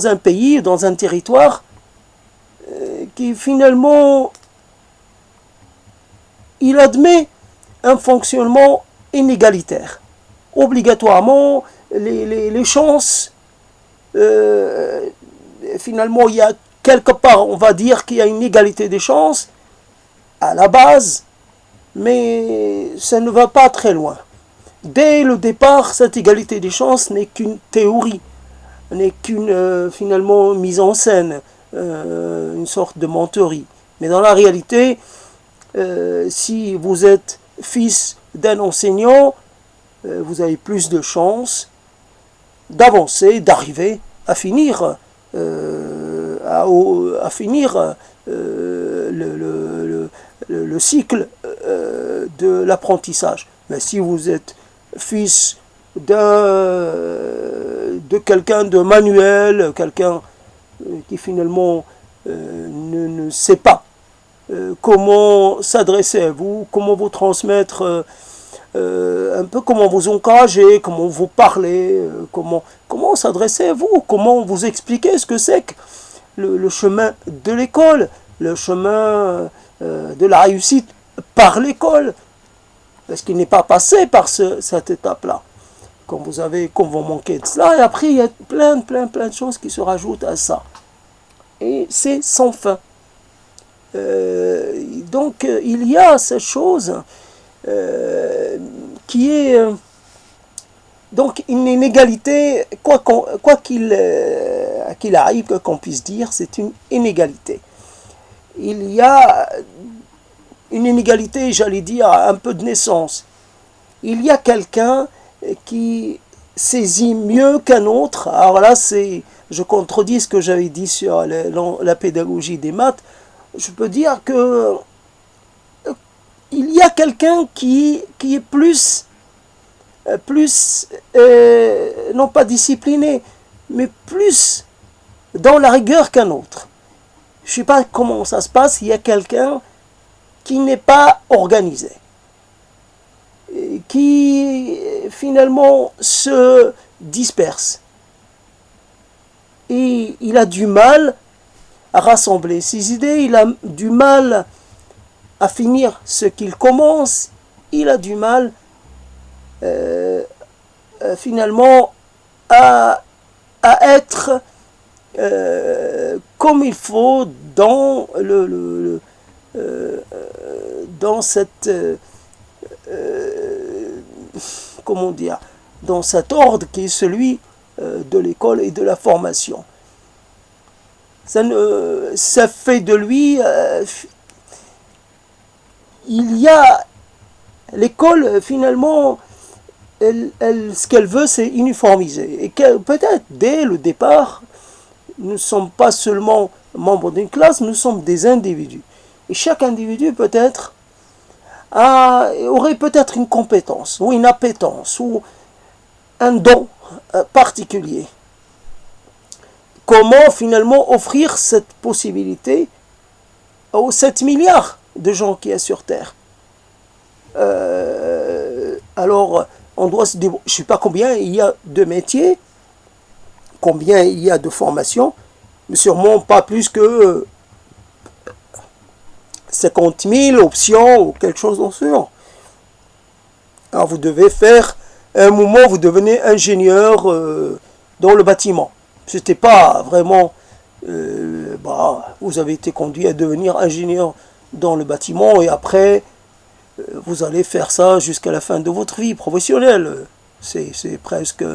un pays, dans un territoire qui finalement, il admet un fonctionnement inégalitaire. Obligatoirement, les chances, finalement, il y a quelque part, on va dire qu'il y a une égalité des chances à la base, mais ça ne va pas très loin. Dès le départ, cette égalité des chances n'est qu'une théorie, n'est qu'une finalement mise en scène, une sorte de menterie. Mais dans la réalité, si vous êtes fils d'un enseignant, vous avez plus de chances d'avancer, d'arriver à finir, à finir le cycle de l'apprentissage. Mais si vous êtes fils de quelqu'un de manuel, quelqu'un qui finalement ne sait pas comment s'adresser à vous, comment vous transmettre, un peu comment vous encourager, comment vous parler, comment s'adresser à vous, comment vous expliquer ce que c'est que le chemin de l'école, le chemin de la réussite par l'école, parce qu'il n'est pas passé par cette étape-là. Quand vous manquez de cela, et après il y a plein de choses qui se rajoutent à ça. Et c'est sans fin. Donc il y a cette chose qui est donc une inégalité, quoi qu'il arrive, quoi qu'on puisse dire, c'est une inégalité. Il y a une inégalité, j'allais dire, un peu de naissance. Il y a quelqu'un qui saisit mieux qu'un autre. Alors là, je contredis ce que j'avais dit sur la pédagogie des maths. Je peux dire que il y a quelqu'un qui est plus non pas discipliné, mais plus dans la rigueur qu'un autre. Je ne sais pas comment ça se passe, il y a quelqu'un qui n'est pas organisé, qui finalement se disperse. Et il a du mal à rassembler ses idées, il a du mal à finir ce qu'il commence, il a du mal finalement à être comme il faut dans dans cette comment dire, dans cet ordre qui est celui de l'école et de la formation. Ça fait de lui il y a l'école finalement ce qu'elle veut, c'est uniformiser. Et peut-être dès le départ, nous ne sommes pas seulement membres d'une classe, nous sommes des individus. Et chaque individu peut-être aurait peut-être une compétence, ou une appétence, ou un don particulier. Comment finalement offrir cette possibilité aux 7 milliards de gens qu'il y a sur Terre? Alors, on doit je ne sais pas combien il y a de métiers, combien il y a de formations, mais sûrement pas plus que 50 000 options ou quelque chose dans ce genre. Alors vous devez faire, à un moment, vous devenez ingénieur dans le bâtiment. C'était pas vraiment, vous avez été conduit à devenir ingénieur dans le bâtiment et après, vous allez faire ça jusqu'à la fin de votre vie professionnelle. C'est presque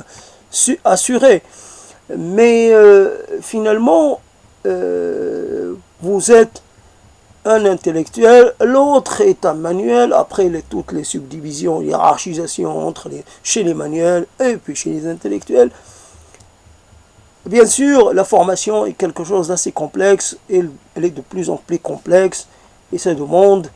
assuré. Mais finalement, vous êtes un intellectuel, l'autre est un manuel, après toutes les subdivisions, hiérarchisation chez les manuels et puis chez les intellectuels. Bien sûr, la formation est quelque chose d'assez complexe, et elle est de plus en plus complexe, et ça demande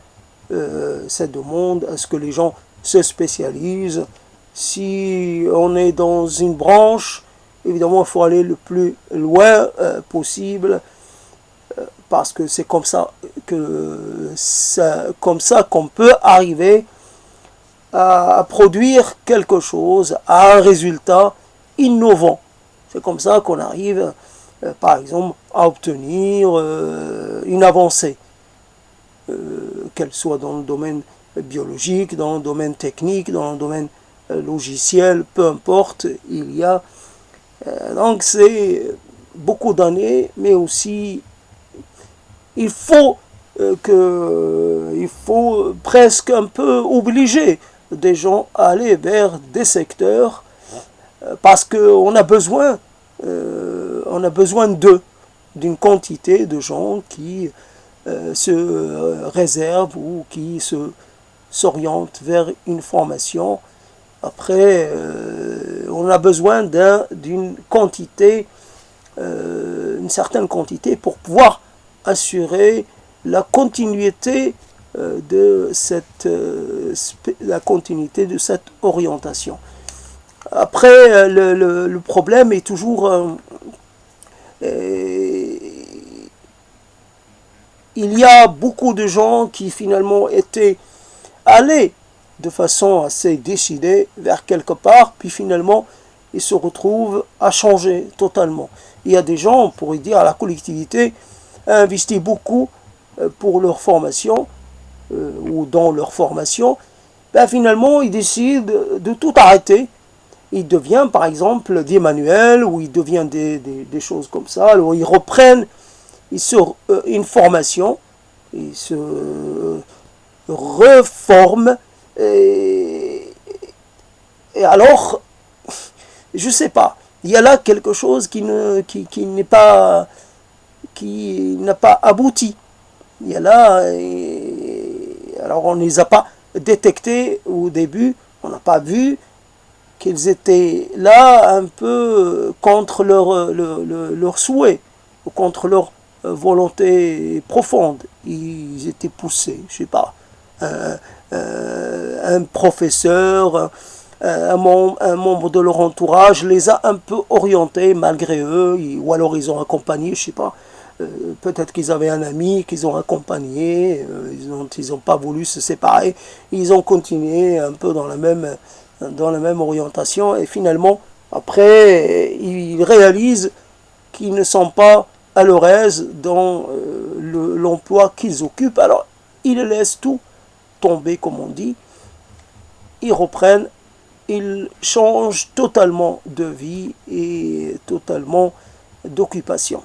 à ce que les gens se spécialisent. Si on est dans une branche, évidemment, il faut aller le plus loin possible, parce que c'est comme ça qu'on peut arriver à produire quelque chose, à un résultat innovant. C'est comme ça qu'on arrive, par exemple, à obtenir une avancée, qu'elle soit dans le domaine biologique, dans le domaine technique, dans le domaine logiciel, peu importe. Il y a donc c'est beaucoup d'années, mais aussi il faut presque un peu obliger des gens à aller vers des secteurs parce qu'on a besoin d'une quantité de gens qui se réservent ou qui s'orientent vers une formation. Après, on a besoin d'une quantité, une certaine quantité pour pouvoir assurer la continuité de cette orientation. Après, le problème est toujours il y a beaucoup de gens qui finalement étaient allés de façon assez décidée vers quelque part, puis finalement ils se retrouvent à changer totalement. Il y a des gens, on pourrait dire, la collectivité a investi beaucoup pour leur formation ou dans leur formation. Finalement ils décident de tout arrêter. Il devient par exemple des manuels ou il devient des choses comme ça. Alors ils reprennent une formation, ils se reforment et alors je sais pas, il y a là quelque chose qui n'a pas abouti. Il y a là alors on ne les a pas détectés au début, on n'a pas vu qu'ils étaient là un peu contre leur souhait, ou contre leur volonté profonde. Ils étaient poussés, je sais pas, un professeur, un membre de leur entourage les a un peu orientés malgré eux, ou alors ils ont accompagné, je sais pas, peut-être qu'ils avaient un ami qu'ils ont accompagné, ils n'ont pas voulu se séparer, ils ont continué un peu dans la même orientation, et finalement, après, ils réalisent qu'ils ne sont pas à leur aise dans l'emploi qu'ils occupent, alors ils laissent tout tomber, comme on dit, ils reprennent, ils changent totalement de vie et totalement d'occupation.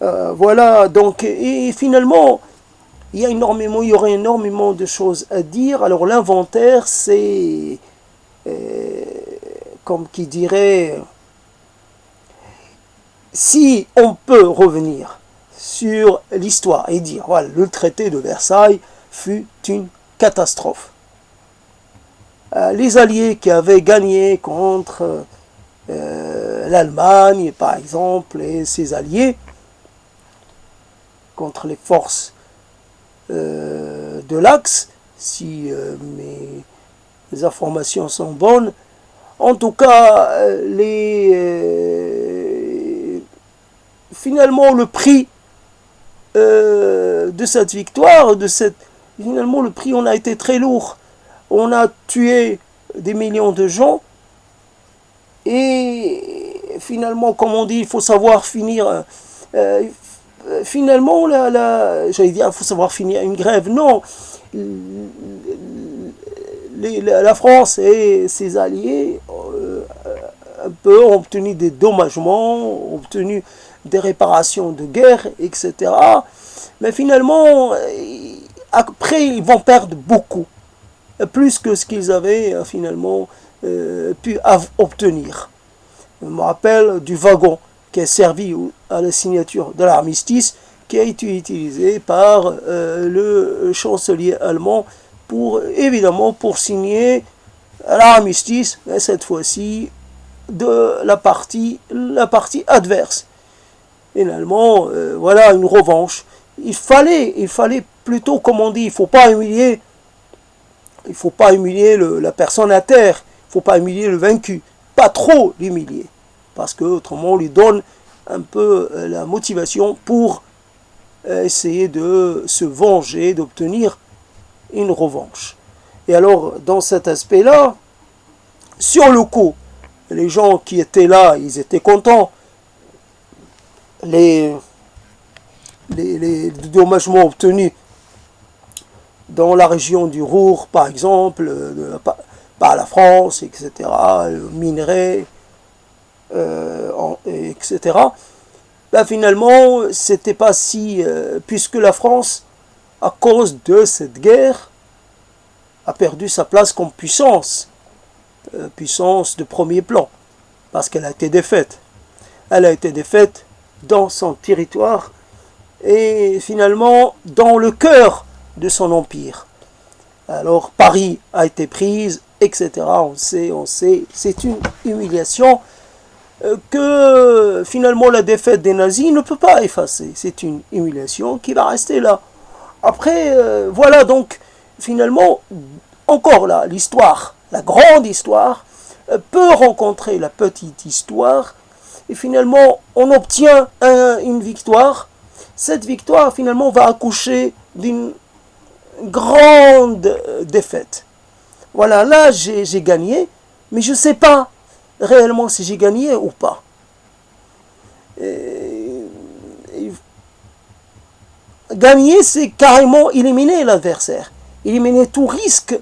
Voilà, donc, et finalement, il y aurait énormément de choses à dire. Alors l'inventaire, c'est comme qui dirait, si on peut revenir sur l'histoire et dire, voilà, le traité de Versailles fut une catastrophe. Les Alliés qui avaient gagné contre l'Allemagne, par exemple, et ses alliés, contre les forces de l'Axe, si mes informations sont bonnes. En tout cas, finalement, le prix de cette victoire, finalement, le prix, on a été très lourd. On a tué des millions de gens. Et finalement, comme on dit, il faut savoir finir. Finalement, j'allais dire, il faut savoir finir une grève. Non, la France et ses alliés un peu ont obtenu des dommagements, ont obtenu des réparations de guerre, etc. Mais finalement, après, ils vont perdre beaucoup, plus que ce qu'ils avaient finalement pu obtenir. Je me rappelle du wagon qui a servi à la signature de l'armistice, qui a été utilisé par le chancelier allemand pour, évidemment, pour signer l'armistice, mais cette fois-ci de la partie adverse. Finalement, voilà une revanche. Il fallait plutôt, comme on dit, il ne faut pas humilier la personne à terre, il ne faut pas humilier le vaincu, pas trop l'humilier, parce que autrement on lui donne un peu la motivation pour essayer de se venger, d'obtenir une revanche. Et alors, dans cet aspect-là, sur le coup, les gens qui étaient là, ils étaient contents. Les dédommagements obtenus dans la région du Ruhr, par exemple, par la France, etc., le minerai, etc., ben finalement, c'était pas si... puisque la France, à cause de cette guerre, a perdu sa place comme puissance de premier plan, parce qu'elle a été défaite. Elle a été défaite dans son territoire et finalement dans le cœur de son empire. Alors Paris a été prise, etc. On sait, c'est une humiliation que finalement la défaite des nazis ne peut pas effacer. C'est une humiliation qui va rester là. Après, voilà donc finalement, encore là, l'histoire, la grande histoire, peut rencontrer la petite histoire, et finalement, on obtient une victoire. Cette victoire, finalement, va accoucher d'une grande défaite. Voilà, là, j'ai gagné, mais je ne sais pas réellement si j'ai gagné ou pas. Gagner, c'est carrément éliminer l'adversaire, éliminer tout risque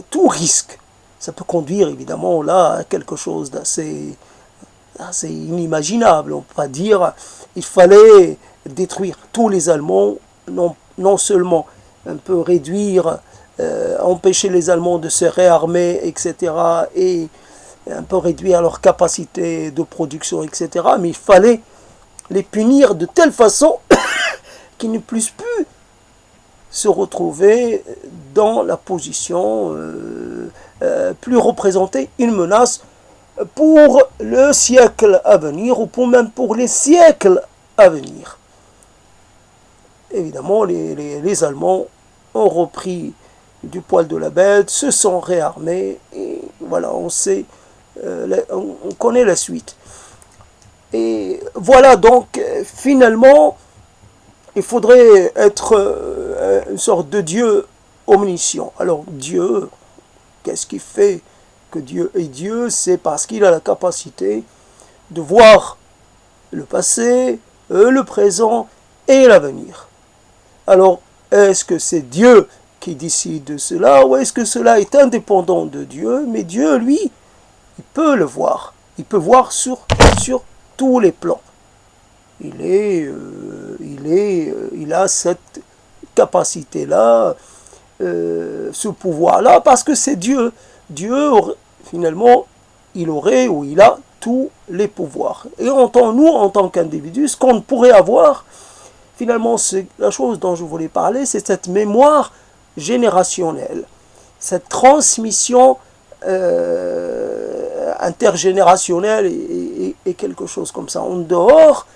tout risque. Ça peut conduire évidemment là à quelque chose d'assez inimaginable. On peut pas dire il fallait détruire tous les Allemands, non seulement un peu réduire, empêcher les Allemands de se réarmer, etc., et un peu réduire leur capacité de production, etc., mais il fallait les punir de telle façon qu'ils ne puissent plus se retrouver dans la position plus représenter une menace pour le siècle à venir ou même pour les siècles à venir. Évidemment, les Allemands ont repris du poil de la bête, se sont réarmés et voilà, on sait, on connaît la suite. Et voilà donc finalement, il faudrait être une sorte de Dieu omniscient. Alors Dieu, qu'est-ce qui fait que Dieu est Dieu? C'est parce qu'il a la capacité de voir le passé, le présent et l'avenir. Alors, est-ce que c'est Dieu qui décide de cela ou est-ce que cela est indépendant de Dieu? Mais Dieu, lui, il peut le voir. Il peut voir sur tous les plans. Il a cette capacité-là, ce pouvoir-là, parce que c'est Dieu. Dieu, finalement, il aurait ou il a tous les pouvoirs. Et nous, en tant qu'individus, ce qu'on ne pourrait avoir, finalement, c'est la chose dont je voulais parler, c'est cette mémoire générationnelle, cette transmission intergénérationnelle et quelque chose comme ça. En dehors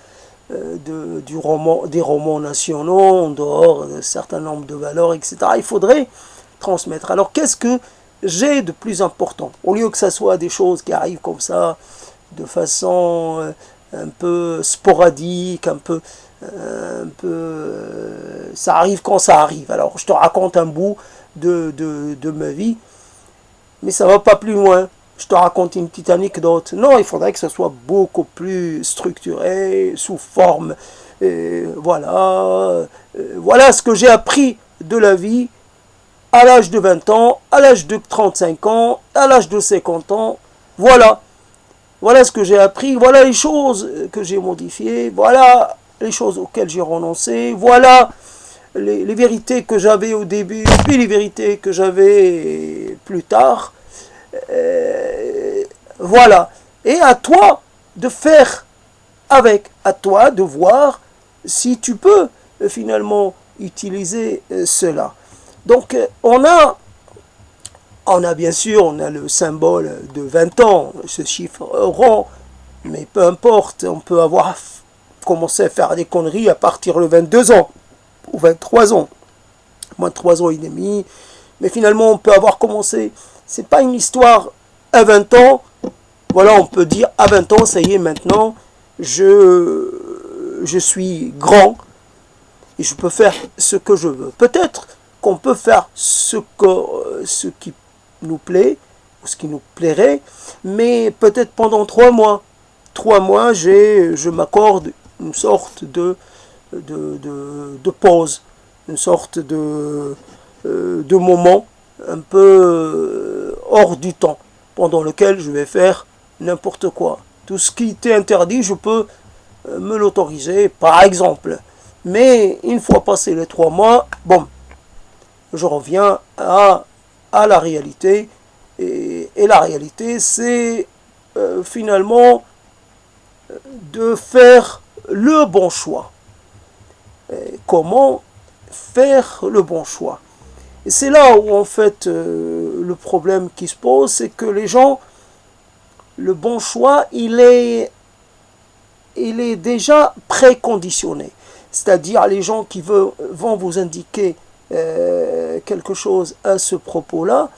des romans nationaux, en dehors d'un certain nombre de valeurs, etc. Il faudrait transmettre. Alors, qu'est-ce que j'ai de plus important? Au lieu que ce soit des choses qui arrivent comme ça, de façon un peu sporadique, ça arrive quand ça arrive. Alors je te raconte un bout de ma vie, mais ça va pas plus loin. Je te raconte une petite anecdote. Non, il faudrait que ça soit beaucoup plus structuré, sous forme. Voilà ce que j'ai appris de la vie à l'âge de 20 ans, à l'âge de 35 ans, à l'âge de 50 ans. Voilà. Voilà ce que j'ai appris. Voilà les choses que j'ai modifiées. Voilà les choses auxquelles j'ai renoncé. Voilà les vérités que j'avais au début, puis les vérités que j'avais plus tard. Voilà. Et à toi de faire avec, à toi de voir si tu peux finalement utiliser cela. Donc on a bien sûr, on a le symbole de 20 ans, ce chiffre rond, mais peu importe, on peut avoir commencé à faire des conneries à partir de 22 ans ou 23 ans, moins de 3 ans et demi, mais finalement on peut avoir commencé, c'est pas une histoire à 20 ans, voilà, on peut dire à 20 ans, ça y est, maintenant, je suis grand et je peux faire ce que je veux. Peut-être qu'on peut faire ce qui nous plaît, ou ce qui nous plairait, mais peut-être pendant 3 mois. 3 mois, je m'accorde une sorte de pause, une sorte de moment un peu hors du temps, pendant lequel je vais faire n'importe quoi. Tout ce qui était interdit, je peux me l'autoriser, par exemple. Mais une fois passé les 3 mois, bon, je reviens à la réalité. Et la réalité, c'est finalement de faire le bon choix. Comment faire le bon choix? Et c'est là où en fait le problème qui se pose, c'est que les gens, le bon choix, il est déjà préconditionné. C'est-à-dire les gens qui vont vous indiquer quelque chose à ce propos-là,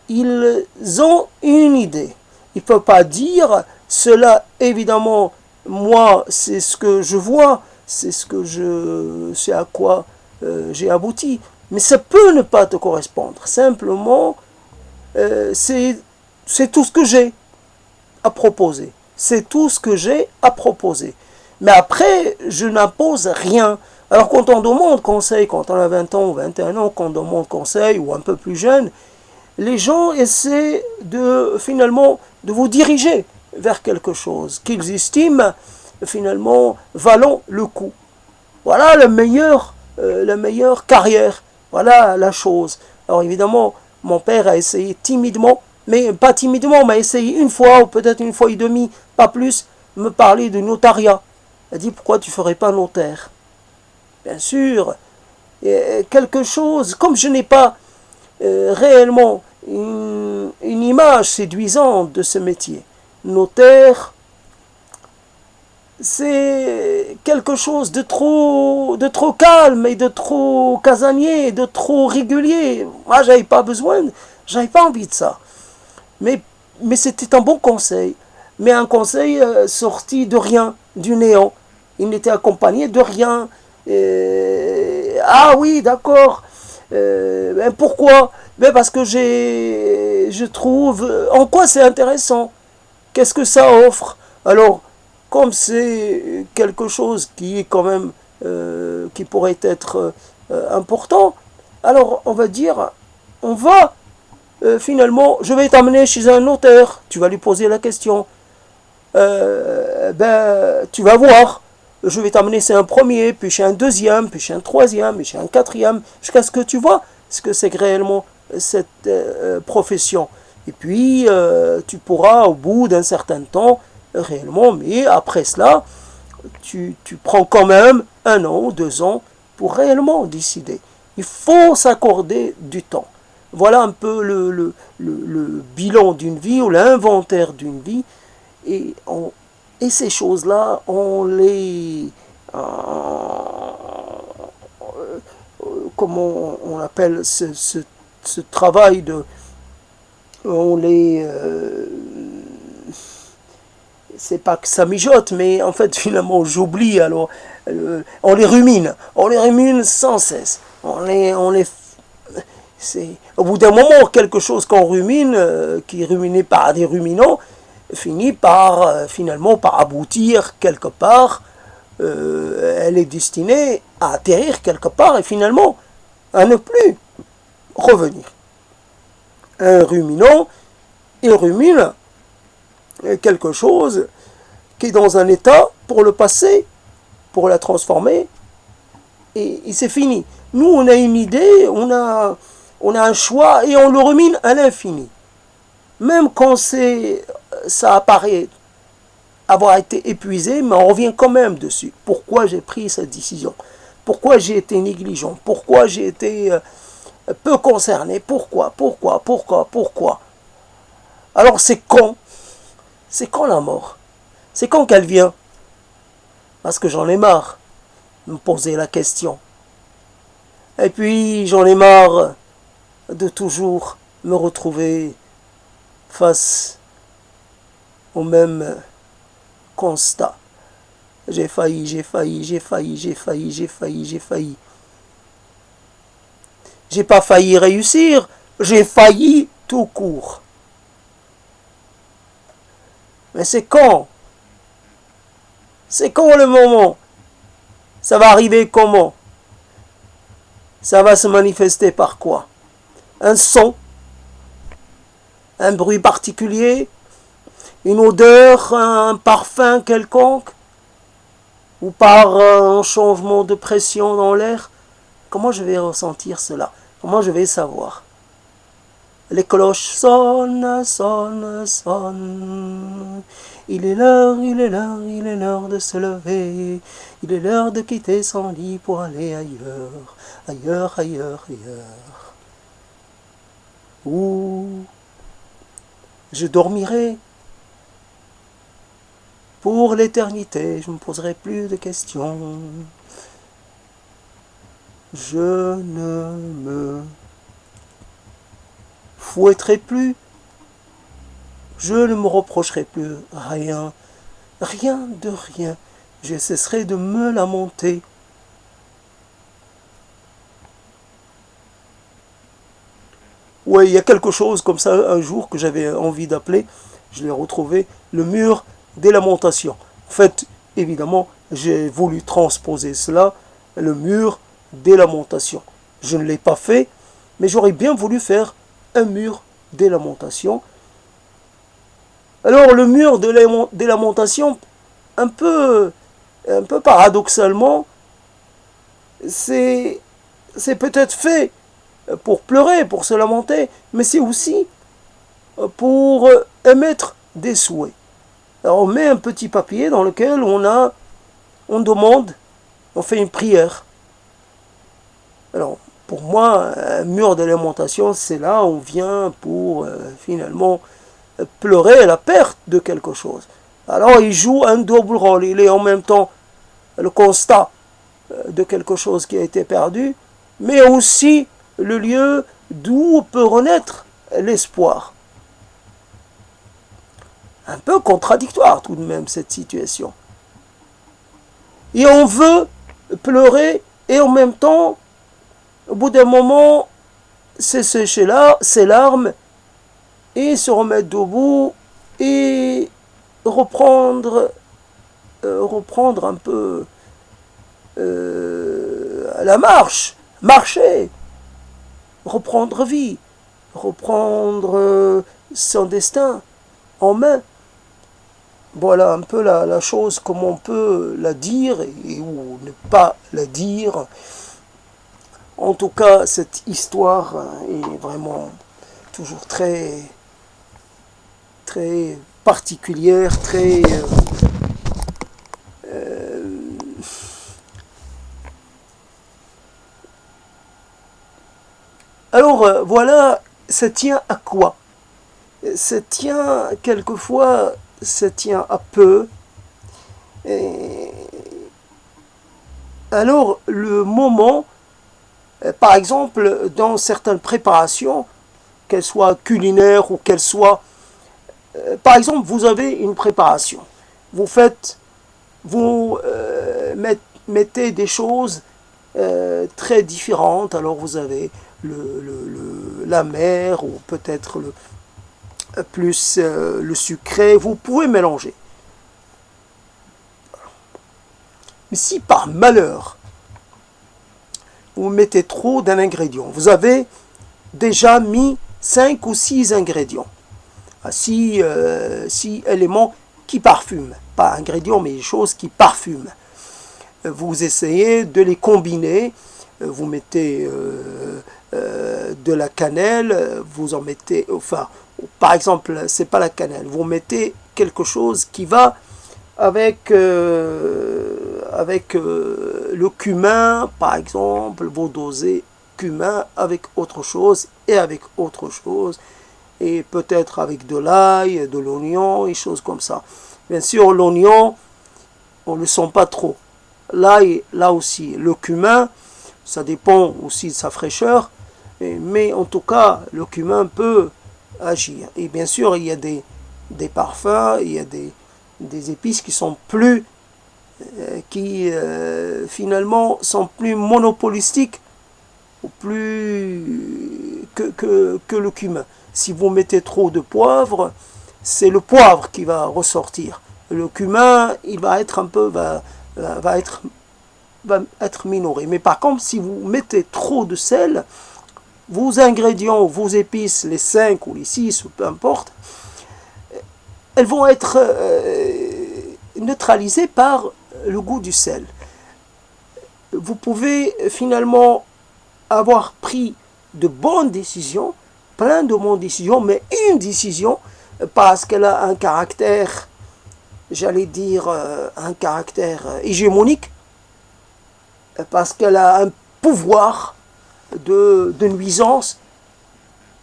ils ont une idée. Ils ne peuvent pas dire cela, évidemment, moi, c'est ce que je vois, c'est à quoi j'ai abouti. Mais ça peut ne pas te correspondre. Simplement, c'est tout ce que j'ai à proposer. C'est tout ce que j'ai à proposer. Mais après, je n'impose rien. Alors quand on demande conseil, quand on a 20 ans ou 21 ans, quand on demande conseil, ou un peu plus jeune, les gens essaient finalement de vous diriger vers quelque chose qu'ils estiment finalement valant le coup. Voilà la meilleure carrière. Voilà la chose. Alors évidemment, mon père a essayé timidement, mais pas timidement, m'a essayé une fois ou peut-être une fois et demie, pas plus, me parler de notariat. Il a dit pourquoi tu ne ferais pas notaire? Bien sûr, quelque chose, comme je n'ai pas réellement une image séduisante de ce métier. Notaire, c'est quelque chose de trop calme et de trop casanier, de trop régulier. Moi, j'avais pas envie de ça. Mais c'était un bon conseil. Mais un conseil sorti de rien, du néant. Il n'était accompagné de rien. Ah oui, d'accord. Pourquoi? Mais parce que je trouve... En quoi c'est intéressant? Qu'est-ce que ça offre? Alors, comme c'est quelque chose qui est quand même... qui pourrait être important, alors on va dire... On va... finalement, je vais t'amener chez un notaire. Tu vas lui poser la question. Tu vas voir. Je vais t'amener chez un premier, puis chez un deuxième, puis chez un troisième, puis chez un quatrième, jusqu'à ce que tu vois ce que c'est réellement cette profession. Et puis, tu pourras, au bout d'un certain temps, réellement, mais après cela, tu prends quand même 1 an ou 2 ans pour réellement décider. Il faut s'accorder du temps. Voilà un peu le bilan d'une vie ou l'inventaire d'une vie. Et ces choses-là, comment on appelle ce travail c'est pas que ça mijote, mais en fait finalement j'oublie, alors on les rumine sans cesse. C'est au bout d'un moment quelque chose qu'on rumine, qui est ruminé par des ruminants, finit par finalement par aboutir quelque part. Elle est destinée à atterrir quelque part et finalement à ne plus revenir. Un ruminant, il rumine quelque chose qui est dans un état pour le passer, pour la transformer, et c'est fini. Nous, on a une idée, on a un choix, et on le rumine à l'infini. Même quand ça apparaît avoir été épuisé, mais on revient quand même dessus. Pourquoi j'ai pris cette décision? Pourquoi j'ai été négligent? Pourquoi j'ai été peu concerné? Pourquoi? Alors c'est quand? C'est quand la mort? C'est quand qu'elle vient? Parce que j'en ai marre de me poser la question. Et puis j'en ai marre de toujours me retrouver face au même constat. J'ai failli. J'ai pas failli réussir, j'ai failli tout court. Mais c'est quand? C'est quand le moment? Ça va arriver comment? Ça va se manifester par quoi? Un son? Un bruit particulier? Une odeur? Un parfum quelconque? Ou par un changement de pression dans l'air? Comment je vais ressentir cela? Comment je vais savoir? Les cloches sonnent. Il est l'heure de se lever. Il est l'heure de quitter son lit pour aller ailleurs. Ou je dormirai pour l'éternité. Je ne me poserai plus de questions. Je ne me fouetterai plus. Je ne me reprocherai plus rien. Rien de rien. Je cesserai de me lamenter. Ouais, il y a quelque chose comme ça un jour que j'avais envie d'appeler, je l'ai retrouvé, le mur des lamentations. En fait, évidemment, j'ai voulu transposer cela, le mur des lamentations. Je ne l'ai pas fait, mais j'aurais bien voulu faire un mur des lamentations. Alors le mur des lamentations, un peu paradoxalement, c'est peut-être fait pour pleurer, pour se lamenter, mais c'est aussi pour émettre des souhaits. Alors on met un petit papier dans lequel on demande, on fait une prière. Alors pour moi, un mur de lamentation, c'est là où on vient pour finalement pleurer la perte de quelque chose. Alors il joue un double rôle, il est en même temps le constat de quelque chose qui a été perdu, mais aussi le lieu d'où peut renaître l'espoir. Un peu contradictoire tout de même cette situation. Et on veut pleurer et en même temps, au bout d'un moment, sécher ses larmes et se remettre debout et reprendre un peu la marcher, reprendre vie, reprendre son destin en main. Voilà un peu la chose, comme on peut la dire ou ne pas la dire. En tout cas, cette histoire est vraiment toujours très particulière, très alors voilà, ça tient à quoi? Ça tient quelquefois, ça tient à peu. Et alors le moment, par exemple, dans certaines préparations, qu'elles soient culinaires ou qu'elles soient... par exemple, vous avez une préparation. vous mettez des choses très différentes. Alors vous avez la mer, ou peut-être plus le sucré, vous pouvez mélanger. Mais si par malheur, vous mettez trop d'un ingrédient, vous avez déjà mis 5 ou 6 ingrédients, 6 éléments qui parfument, pas ingrédients mais des choses qui parfument. Vous essayez de les combiner, vous mettez de la cannelle, vous en mettez, enfin, par exemple, c'est pas la cannelle, vous mettez quelque chose qui va avec le cumin, par exemple, vous dosez cumin avec autre chose et avec autre chose, et peut-être avec de l'ail, de l'oignon et choses comme ça. Bien sûr, l'oignon, on ne le sent pas trop. L'ail, là aussi, le cumin, ça dépend aussi de sa fraîcheur, mais en tout cas, le cumin peut agir. Et bien sûr, il y a des parfums, il y a des épices qui sont plus, finalement sont plus monopolistiques ou plus que le cumin. Si vous mettez trop de poivre, c'est le poivre qui va ressortir. Le cumin, il va être un peu, va être minoré. Mais par contre, si vous mettez trop de sel, vos ingrédients, vos épices, les 5 ou les 6, ou peu importe, elles vont être neutralisées par le goût du sel. Vous pouvez finalement avoir pris de bonnes décisions, plein de bonnes décisions, mais une décision, parce qu'elle a un caractère, j'allais dire, un caractère hégémonique, parce qu'elle a un pouvoir de nuisance,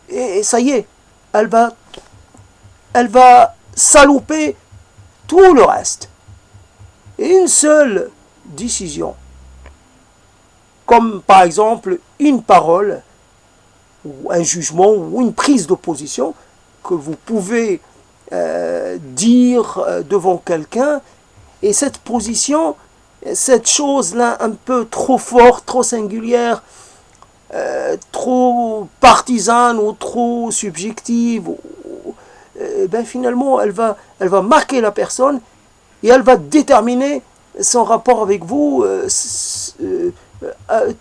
et ça y est, elle va saloper tout le reste. Et une seule décision, comme par exemple une parole, ou un jugement, ou une prise d'opposition, que vous pouvez dire devant quelqu'un, et cette position, cette chose-là un peu trop forte, trop singulière, trop partisane ou trop subjective, finalement elle va marquer la personne et elle va déterminer son rapport avec vous,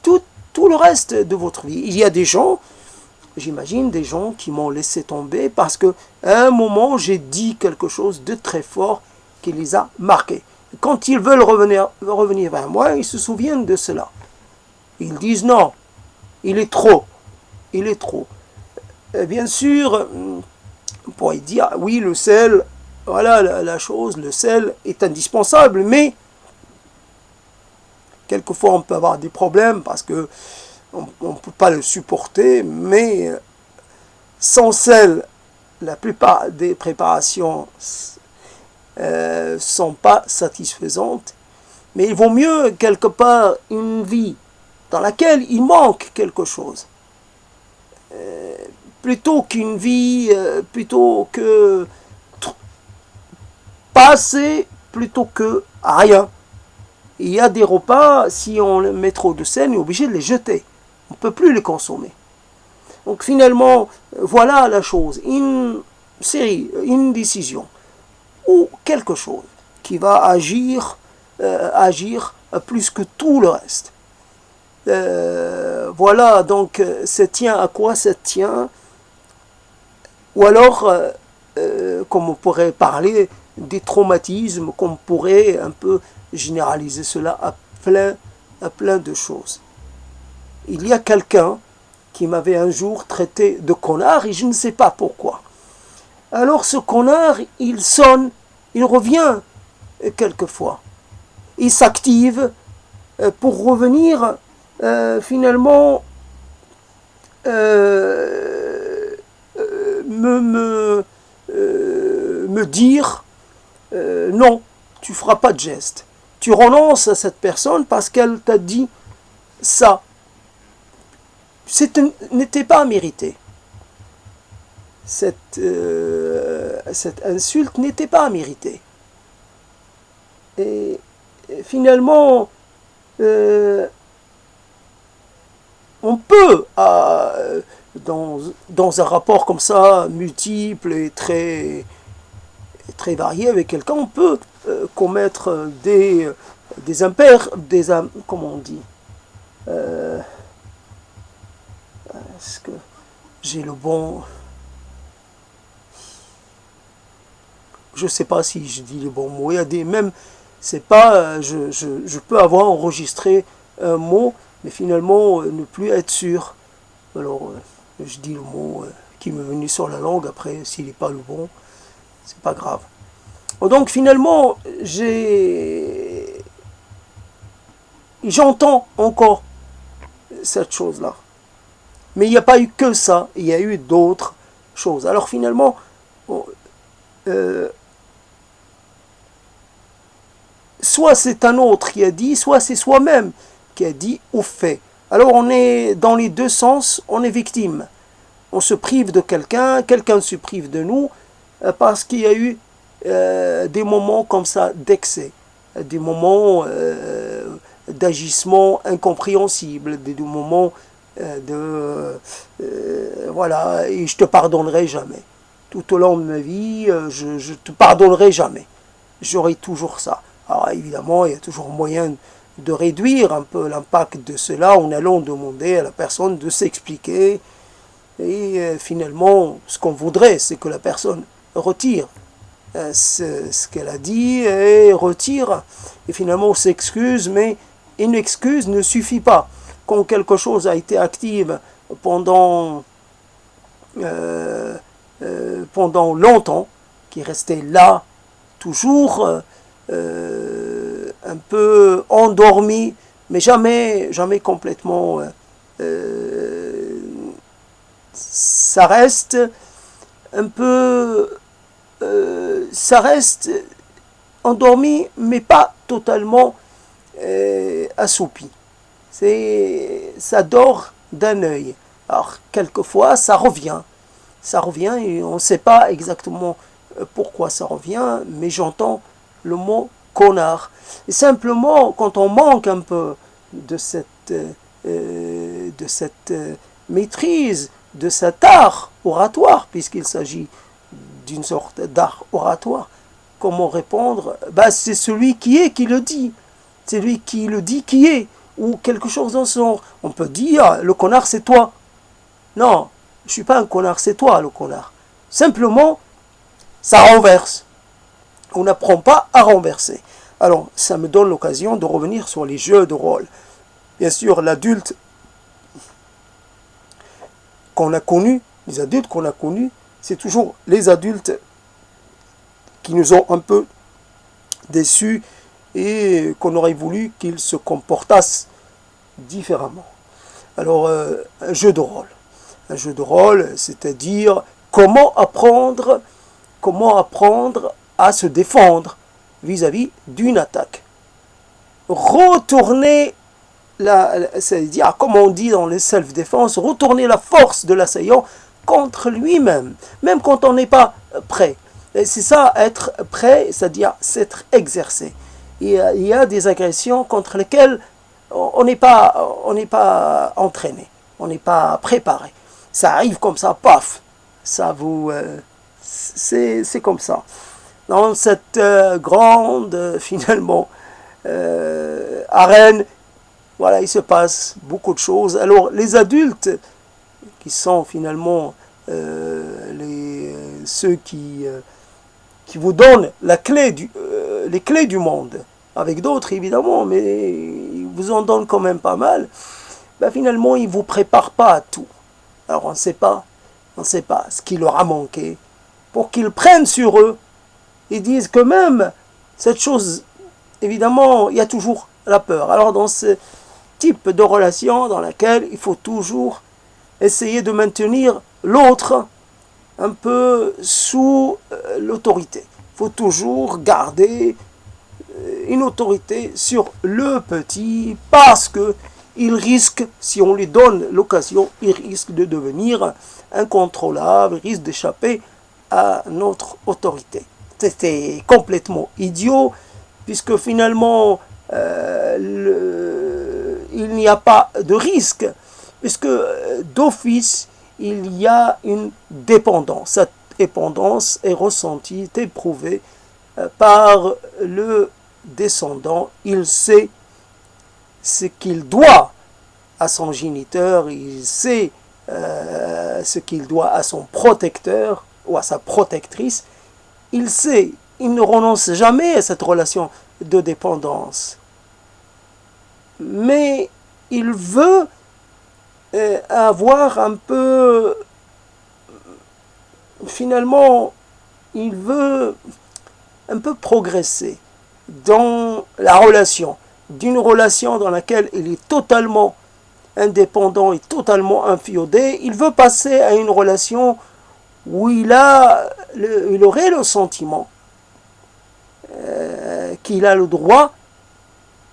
tout le reste de votre vie. Il y a des gens, j'imagine des gens qui m'ont laissé tomber parce qu'à un moment j'ai dit quelque chose de très fort qui les a marqués. Quand ils veulent revenir vers moi, ils se souviennent de cela. Ils disent non, il est trop. Bien sûr, on pourrait dire, oui, le sel, voilà la chose, le sel est indispensable, mais quelquefois on peut avoir des problèmes parce que on ne peut pas le supporter, mais sans sel, la plupart des préparations ne sont pas satisfaisantes. Mais il vaut mieux quelque part une vie dans laquelle il manque quelque chose, plutôt qu'une vie, plutôt que pas assez, plutôt que rien. Il y a des repas, si on met trop de sel, on est obligé de les jeter. On ne peut plus les consommer. Donc finalement, voilà la chose. Une série, une décision, ou quelque chose qui va agir plus que tout le reste. Voilà, donc ça tient à quoi ça tient? Ou alors, comme on pourrait parler des traumatismes, qu'on pourrait un peu généraliser cela à plein de choses. Il y a quelqu'un qui m'avait un jour traité de connard et je ne sais pas pourquoi. Alors ce connard, il sonne, il revient quelquefois. Il s'active pour revenir finalement me dire non, tu ne feras pas de geste. Tu renonces à cette personne parce qu'elle t'a dit ça. N'était pas mérité. Cette insulte n'était pas méritée. Et finalement, on peut, dans un rapport comme ça, multiple et très varié avec quelqu'un, on peut commettre comment on dit, est-ce que j'ai le bon, je sais pas si je dis le bon mot, il y a des même, c'est pas, je peux avoir enregistré un mot, mais finalement ne plus être sûr. Alors je dis le mot qui m'est venu sur la langue, après s'il n'est pas le bon, c'est pas grave. Donc finalement, j'entends encore cette chose-là. Mais il n'y a pas eu que ça, il y a eu d'autres choses. Alors finalement, soit c'est un autre qui a dit, soit c'est soi-même qui a dit ou fait. Alors on est dans les deux sens, on est victime. On se prive de quelqu'un, quelqu'un se prive de nous, parce qu'il y a eu des moments comme ça d'excès, des moments d'agissement incompréhensible, des moments voilà, et je te pardonnerai jamais. Tout au long de ma vie, je te pardonnerai jamais. J'aurai toujours ça. Alors évidemment, il y a toujours moyen de réduire un peu l'impact de cela en allant demander à la personne de s'expliquer. Et finalement, ce qu'on voudrait, c'est que la personne retire ce qu'elle a dit et retire. Et finalement, on s'excuse, mais une excuse ne suffit pas. Quand quelque chose a été active pendant longtemps, qui est resté là, toujours un peu endormi, mais jamais complètement. Ça reste un peu, ça reste endormi, mais pas totalement assoupi. Ça dort d'un œil. Alors quelquefois ça revient et on ne sait pas exactement pourquoi ça revient, mais j'entends le mot connard. Et simplement quand on manque un peu de cette maîtrise, de cet art oratoire, puisqu'il s'agit d'une sorte d'art oratoire, comment répondre? C'est celui qui est qui le dit. C'est lui qui le dit qui est. Ou quelque chose dans ce genre. On peut dire, le connard c'est toi. Non, je ne suis pas un connard, c'est toi le connard. Simplement, ça renverse. On n'apprend pas à renverser. Alors, ça me donne l'occasion de revenir sur les jeux de rôle. Bien sûr, l'adulte qu'on a connu, les adultes qu'on a connus, c'est toujours les adultes qui nous ont un peu déçus et qu'on aurait voulu qu'ils se comportassent différemment. Alors, un jeu de rôle. Un jeu de rôle, c'est-à-dire comment apprendre à se défendre vis-à-vis d'une attaque. Retourner, c'est-à-dire, comme on dit dans les self-défense, retourner la force de l'assaillant contre lui-même, même quand on n'est pas prêt. Et c'est ça, être prêt, c'est-à-dire s'être exercé. Il y a des agressions contre lesquelles on n'est pas entraîné, on n'est pas préparé. Ça arrive comme ça, paf, c'est comme ça. Dans cette grande, finalement, arène, voilà, il se passe beaucoup de choses. Alors, les adultes, qui sont finalement ceux qui vous donnent les clés du monde, avec d'autres évidemment, mais ils vous en donnent quand même pas mal, finalement, ils ne vous préparent pas à tout. Alors, on ne sait pas ce qui leur a manqué, pour qu'ils prennent sur eux. Ils disent que même cette chose, évidemment, il y a toujours la peur. Alors dans ce type de relation dans laquelle il faut toujours essayer de maintenir l'autre un peu sous l'autorité. Il faut toujours garder une autorité sur le petit parce que il risque, si on lui donne l'occasion, il risque de devenir incontrôlable, il risque d'échapper à notre autorité. C'était complètement idiot, puisque finalement il n'y a pas de risque, puisque d'office il y a une dépendance. Cette dépendance est ressentie, est éprouvée par le descendant. Il sait ce qu'il doit à son géniteur, il sait ce qu'il doit à son protecteur ou à sa protectrice. Il sait, il ne renonce jamais à cette relation de dépendance. Mais il veut avoir un peu, finalement, il veut un peu progresser dans la relation, d'une relation dans laquelle il est totalement indépendant et totalement inféodé. Il veut passer à une relation où il aurait le sentiment qu'il a le droit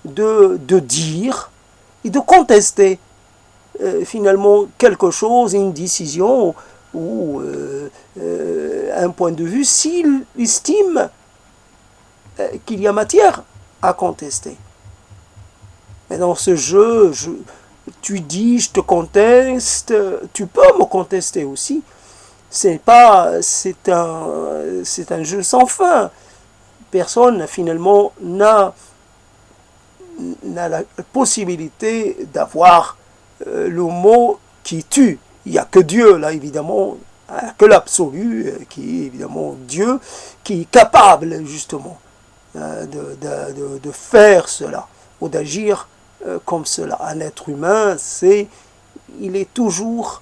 de dire et de contester finalement quelque chose, une décision ou un point de vue, s'il estime qu'il y a matière à contester. Mais dans ce jeu, tu dis, je te conteste, tu peux me contester aussi. C'est un jeu sans fin. Personne finalement n'a la possibilité d'avoir le mot qui tue. Il n'y a que Dieu, là, évidemment, que l'absolu, qui est évidemment Dieu, qui est capable, justement, de faire cela, ou d'agir comme cela. Un être humain, il est toujours,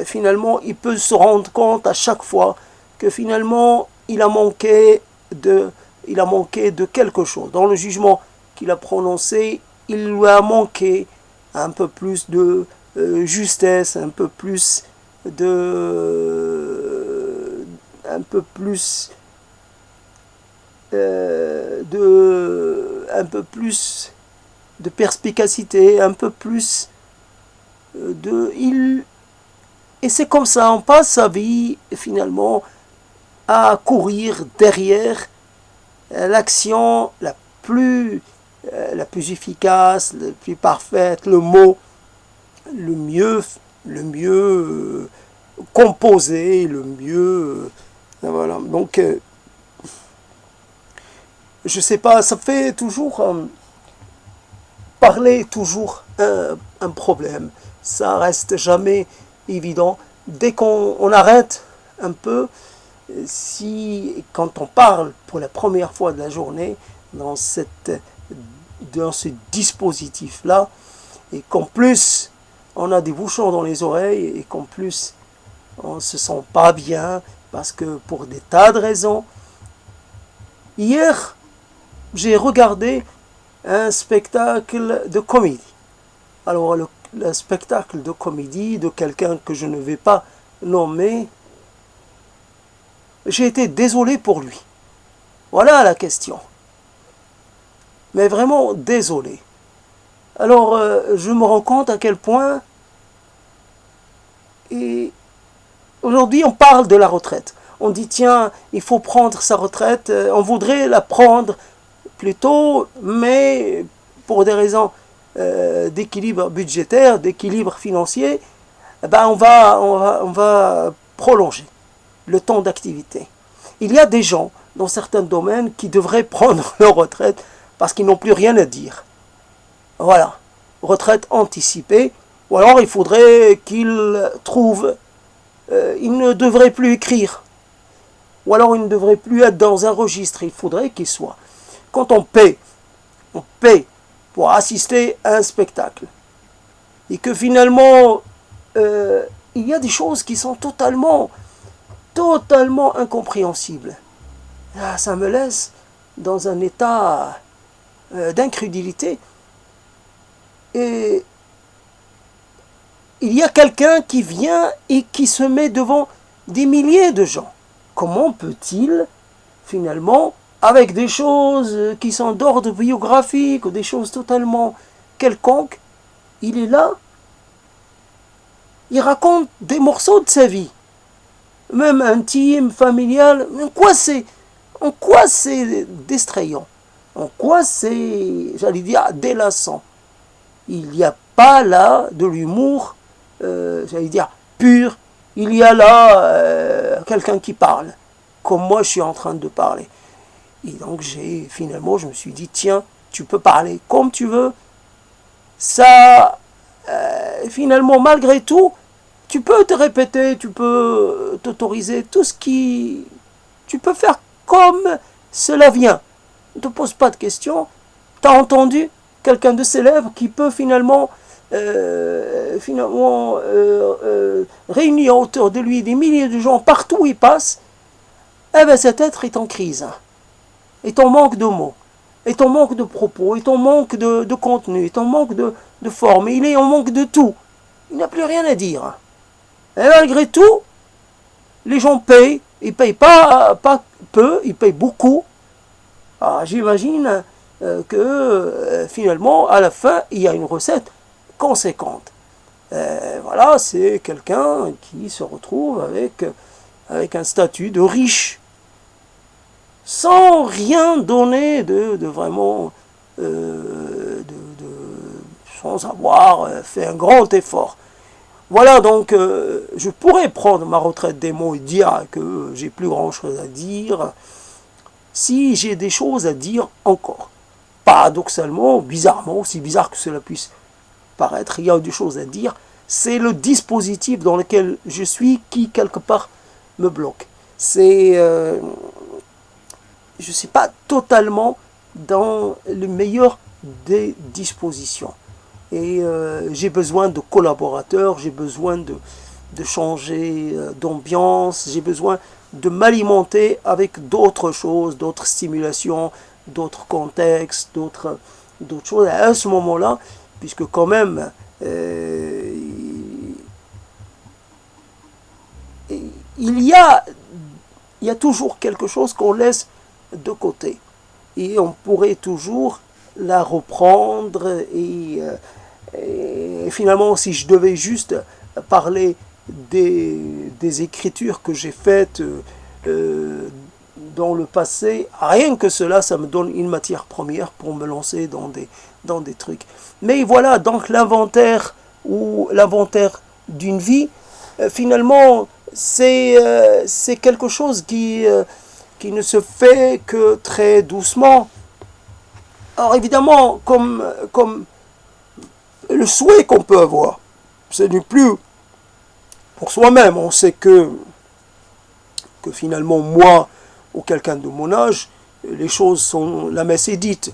finalement, il peut se rendre compte à chaque fois que finalement, il a manqué de quelque chose. Dans le jugement qu'il a prononcé, il lui a manqué un peu plus de justesse, un peu plus de perspicacité, un peu plus et c'est comme ça, on passe sa vie finalement à courir derrière l'action la plus efficace, la plus parfaite, le mot le mieux composé, le mieux voilà. Donc je sais pas, ça fait toujours parler toujours un problème. Ça reste jamais évident. Dès qu'on arrête un peu, quand on parle pour la première fois de la journée dans ce dispositif-là, et qu'en plus on a des bouchons dans les oreilles, et qu'en plus on ne se sent pas bien, parce que pour des tas de raisons. Hier, j'ai regardé un spectacle de comédie. Alors le spectacle de comédie de quelqu'un que je ne vais pas nommer, j'ai été désolé pour lui. Voilà la question. Mais vraiment désolé. Alors je me rends compte à quel point, et aujourd'hui on parle de la retraite. On dit tiens, il faut prendre sa retraite, on voudrait la prendre plus tôt, mais pour des raisons d'équilibre budgétaire, d'équilibre financier, ben on va prolonger le temps d'activité. Il y a des gens dans certains domaines qui devraient prendre leur retraite parce qu'ils n'ont plus rien à dire. Voilà, retraite anticipée, ou alors il faudrait qu'ils trouvent, ils ne devraient plus écrire, ou alors ils ne devraient plus être dans un registre, il faudrait qu'ils soient. Quand on paie pour assister à un spectacle, et que finalement, il y a des choses qui sont totalement incompréhensibles. Ah, ça me laisse dans un état d'incrédulité. Et il y a quelqu'un qui vient et qui se met devant des milliers de gens. Comment peut-il, finalement, avec des choses qui sont d'ordre biographique ou des choses totalement quelconques, il est là, il raconte des morceaux de sa vie, même intime, familial, mais quoi c'est? En quoi c'est distrayant? En quoi c'est, j'allais dire, délassant? Il n'y a pas là de l'humour, j'allais dire, pur. Il y a là quelqu'un qui parle, comme moi je suis en train de parler. Et donc finalement, je me suis dit, tiens, tu peux parler comme tu veux. Ça, finalement, malgré tout, tu peux te répéter, tu peux t'autoriser tout ce qui... Tu peux faire comme cela vient. Ne te pose pas de questions. Tu as entendu quelqu'un de célèbre qui peut finalement, réunir autour de lui des milliers de gens partout où il passe. Eh bien, cet être est en crise, est en manque de mots, est en manque de propos, est en manque de contenu, est en manque de forme, il est en manque de tout. Il n'a plus rien à dire. Et malgré tout, les gens payent, ils payent pas peu, ils payent beaucoup. Alors, j'imagine que finalement, à la fin, il y a une recette conséquente. Voilà, c'est quelqu'un qui se retrouve avec un statut de riche, sans rien donner de vraiment, sans avoir fait un grand effort. Voilà, donc je pourrais prendre ma retraite des mots et dire que j'ai plus grand chose à dire, si j'ai des choses à dire encore. Paradoxalement, bizarrement, aussi bizarre que cela puisse paraître, il y a des choses à dire, c'est le dispositif dans lequel je suis qui, quelque part, me bloque. C'est... je ne suis pas totalement dans le meilleur des dispositions. Et j'ai besoin de collaborateurs, j'ai besoin de changer d'ambiance, j'ai besoin de m'alimenter avec d'autres choses, d'autres stimulations, d'autres contextes, d'autres choses. Et à ce moment-là, puisque quand même, il y a toujours quelque chose qu'on laisse de côté. Et on pourrait toujours la reprendre et finalement, si je devais juste parler des écritures que j'ai faites dans le passé, rien que cela, ça me donne une matière première pour me lancer dans des trucs. Mais voilà, donc l'inventaire ou l'inventaire d'une vie, finalement, c'est quelque chose qui ne se fait que très doucement. Alors évidemment, comme le souhait qu'on peut avoir, ce n'est plus pour soi-même. On sait que finalement, moi ou quelqu'un de mon âge, les choses sont... La messe est dite.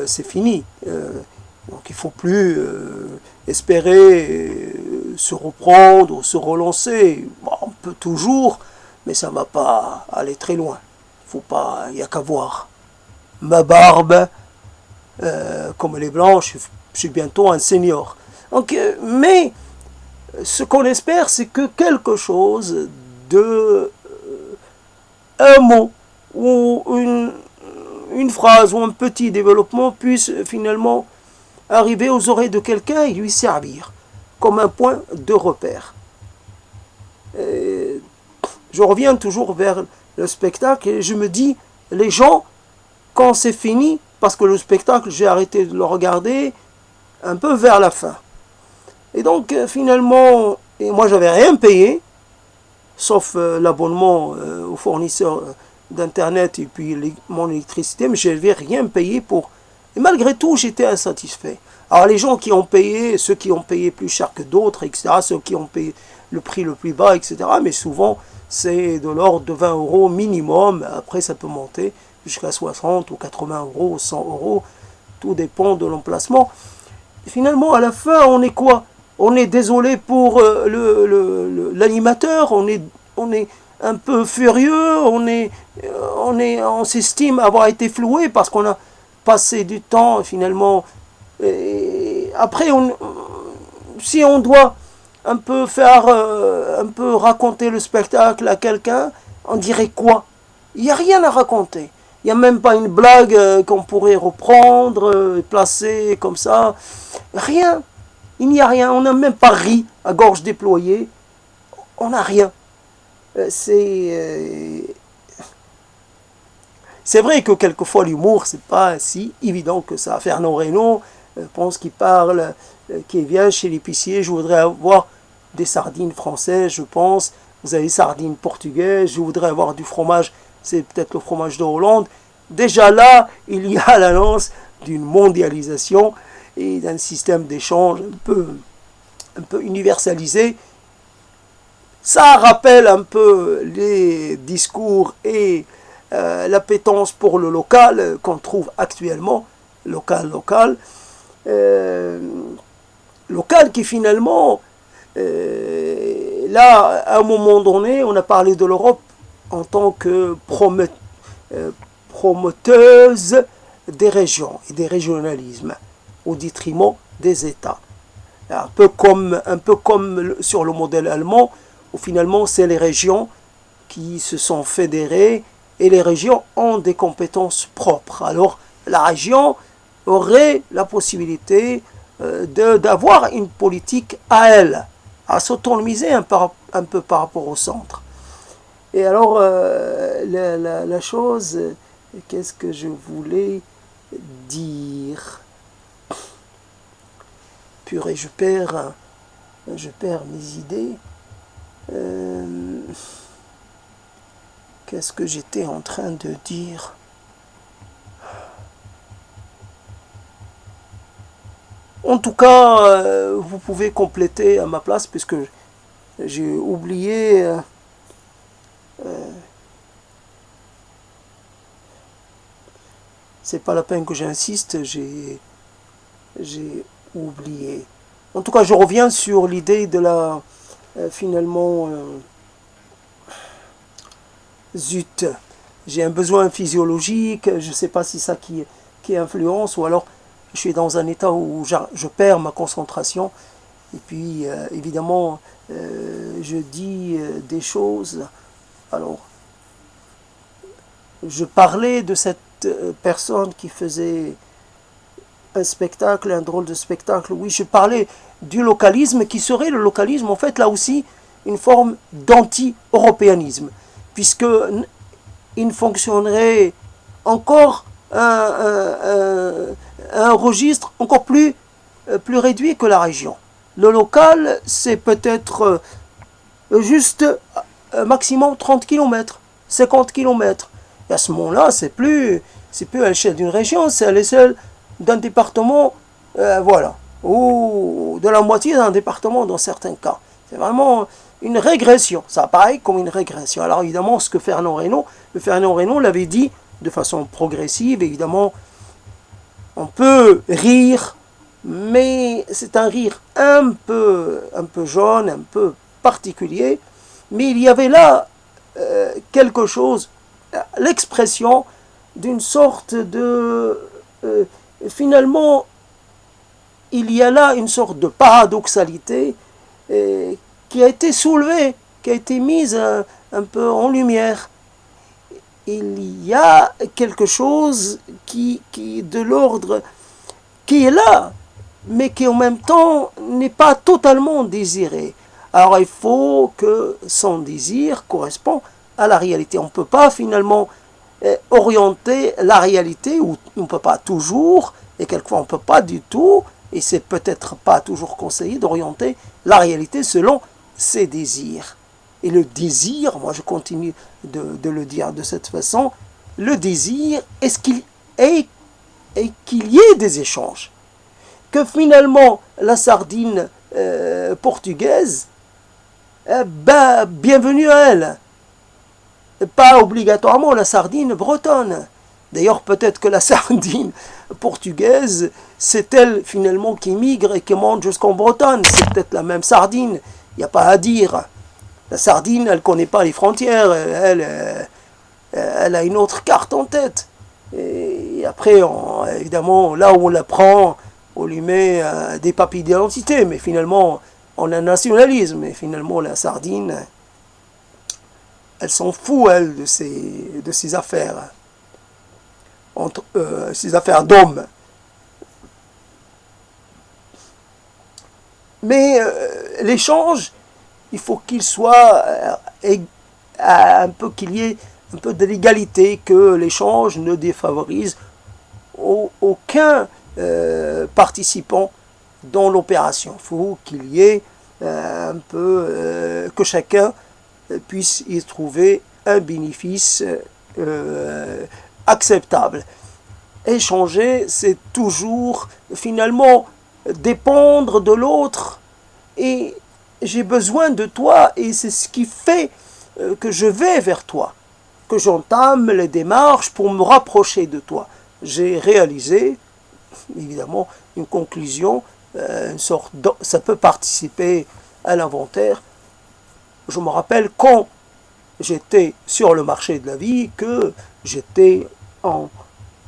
C'est fini. Donc il ne faut plus espérer se reprendre ou se relancer. Bon, on peut toujours, mais ça ne va pas aller très loin. Il n'y a qu'à voir. Ma barbe, comme elle est blanche, je suis bientôt un senior. Donc, mais ce qu'on espère, c'est que quelque chose de un mot ou une phrase ou un petit développement puisse finalement arriver aux oreilles de quelqu'un et lui servir comme un point de repère. Je reviens toujours vers le spectacle et je me dis, les gens, quand c'est fini, parce que le spectacle, j'ai arrêté de le regarder un peu vers la fin. Et donc, finalement, et moi, j'avais rien payé, sauf l'abonnement au fournisseur d'Internet et puis mon électricité, mais je n'avais rien payé pour... Et malgré tout, j'étais insatisfait. Alors, les gens qui ont payé, ceux qui ont payé plus cher que d'autres, etc., ceux qui ont payé le prix le plus bas, etc., mais souvent, c'est de l'ordre de 20 euros minimum. Après, ça peut monter jusqu'à 60 ou 80 euros, ou 100 euros. Tout dépend de l'emplacement. Et finalement, à la fin, on est quoi? On est désolé pour l'animateur, on est un peu furieux, on s'estime avoir été floué parce qu'on a passé du temps finalement. Et après, si on doit un peu un peu raconter le spectacle à quelqu'un, on dirait quoi? Il n'y a rien à raconter. Il n'y a même pas une blague qu'on pourrait reprendre, placer comme ça. Rien. Il n'y a rien. On n'a même pas ri à gorge déployée. On n'a rien. C'est vrai que quelquefois l'humour, c'est pas si évident que ça. Fernand Reynaud pense qu'il parle, qu'il vient chez l'épicier, je voudrais avoir des sardines françaises, je pense. Vous avez des sardines portugaises, je voudrais avoir du fromage, c'est peut-être le fromage de Hollande. Déjà là, il y a l'annonce d'une mondialisation et d'un système d'échange un peu universalisé. Ça rappelle un peu les discours et l'appétence pour le local qu'on trouve actuellement, local, local qui finalement, là, à un moment donné, on a parlé de l'Europe en tant que promoteuse des régions et des régionalismes au détriment des États. Un peu comme sur le modèle allemand, où finalement c'est les régions qui se sont fédérées et les régions ont des compétences propres. Alors la région aurait la possibilité d'avoir une politique à elle, à s'autonomiser un peu par rapport au centre. Et alors la chose, qu'est-ce que je voulais dire? Purée, je perds mes idées. Qu'est-ce que j'étais en train de dire? En tout cas, vous pouvez compléter à ma place puisque j'ai oublié. C'est pas la peine que j'insiste, j'ai oublié. En tout cas, je reviens sur l'idée de la finalement zut, j'ai un besoin physiologique, je ne sais pas si ça qui influence, ou alors je suis dans un état où je perds ma concentration, et puis évidemment je dis des choses. Alors, je parlais de cette personne qui faisait un spectacle, un drôle de spectacle, oui, je parlais du localisme, qui serait le localisme, en fait, là aussi, une forme d'anti-européanisme, puisque il fonctionnerait encore un registre encore plus réduit que la région. Le local, c'est peut-être juste maximum 30 km, 50 km. Et à ce moment-là, c'est plus à l'échelle d'une région, c'est à l'échelle d'un département, voilà, ou de la moitié d'un département dans certains cas. C'est vraiment une régression, ça apparaît comme une régression. Alors évidemment, ce que Fernand Reynaud l'avait dit de façon progressive, évidemment, on peut rire, mais c'est un rire un peu jaune, un peu particulier, mais il y avait là quelque chose, l'expression d'une sorte de... finalement, il y a là une sorte de paradoxalité qui a été soulevée, qui a été mise un peu en lumière. Il y a quelque chose qui de l'ordre, qui est là, mais qui en même temps n'est pas totalement désiré. Alors il faut que son désir corresponde à la réalité. On ne peut pas finalement orienter la réalité, ou on ne peut pas toujours, et quelquefois on ne peut pas du tout, et c'est peut-être pas toujours conseillé d'orienter la réalité selon ses désirs. Et le désir, moi je continue de le dire de cette façon, le désir est qu'il y ait des échanges. Que finalement la sardine portugaise, bienvenue à elle. Pas obligatoirement la sardine bretonne. D'ailleurs, peut-être que la sardine portugaise, c'est elle finalement qui migre et qui monte jusqu'en Bretagne. C'est peut-être la même sardine, il n'y a pas à dire. La sardine, elle ne connaît pas les frontières, elle a une autre carte en tête. Et après, évidemment, là où on la prend, on lui met des papiers d'identité, mais finalement, on a un nationalisme. Et finalement, la sardine, elle s'en fout, elle, de ses affaires. Ses affaires d'hommes. Mais l'échange, il faut qu'il soit un peu, qu'il y ait un peu de l'égalité, que l'échange ne défavorise aucun participant dans l'opération. Il faut qu'il y ait un peu que chacun puisse y trouver un bénéfice acceptable. Échanger, c'est toujours finalement dépendre de l'autre, et j'ai besoin de toi, et c'est ce qui fait que je vais vers toi, que j'entame les démarches pour me rapprocher de toi. J'ai réalisé, évidemment, une conclusion, une sorte ça peut participer à l'inventaire. Je me rappelle quand j'étais sur le marché de la vie, que j'étais en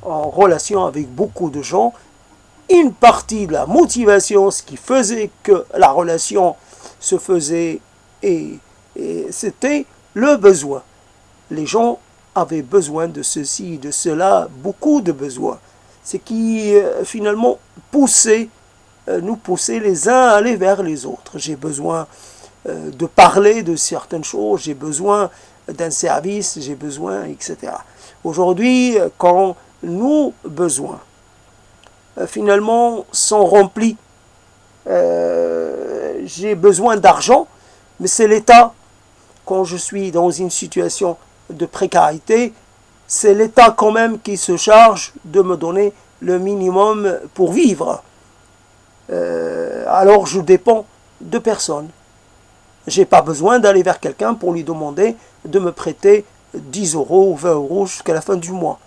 relation avec beaucoup de gens. Une partie de la motivation, ce qui faisait que la relation se faisait, et c'était le besoin. Les gens avaient besoin de ceci, de cela, beaucoup de besoins. Ce qui finalement nous poussait les uns à aller vers les autres. J'ai besoin de parler de certaines choses, j'ai besoin d'un service, j'ai besoin, etc. Aujourd'hui, quand nos besoins finalement sont remplis, j'ai besoin d'argent, mais c'est l'État. Quand je suis dans une situation de précarité, c'est l'État quand même qui se charge de me donner le minimum pour vivre. Alors je dépends de personne. Je n'ai pas besoin d'aller vers quelqu'un pour lui demander de me prêter 10 euros ou 20 euros jusqu'à la fin du mois.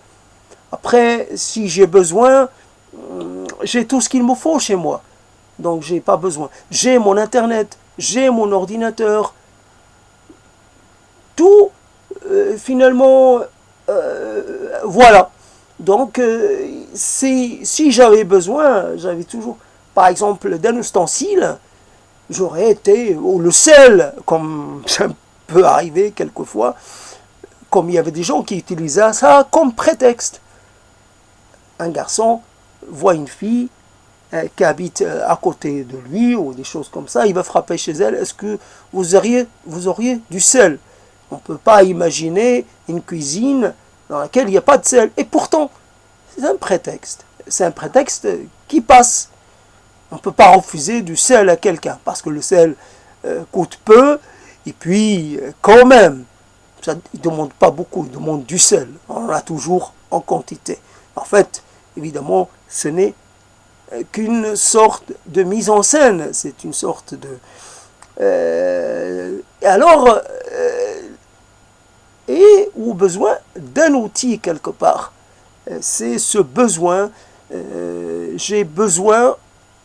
Après, si j'ai besoin, j'ai tout ce qu'il me faut chez moi. Donc j'ai pas besoin. J'ai mon internet, j'ai mon ordinateur. Tout, finalement, voilà. Donc, si j'avais besoin, j'avais toujours, par exemple, d'un ustensile, j'aurais été, ou le sel, comme ça peut arriver quelquefois, comme il y avait des gens qui utilisaient ça comme prétexte. Un garçon voit une fille qui habite à côté de lui, ou des choses comme ça, il va frapper chez elle, est-ce que vous auriez du sel? On ne peut pas imaginer une cuisine dans laquelle il n'y a pas de sel. Et pourtant, c'est un prétexte. C'est un prétexte qui passe. On ne peut pas refuser du sel à quelqu'un, parce que le sel coûte peu, et puis quand même, ça, il ne demande pas beaucoup, il demande du sel. On en a toujours en quantité. En fait, évidemment, ce n'est qu'une sorte de mise en scène. C'est une sorte de... et au besoin d'un outil quelque part. C'est ce besoin, j'ai besoin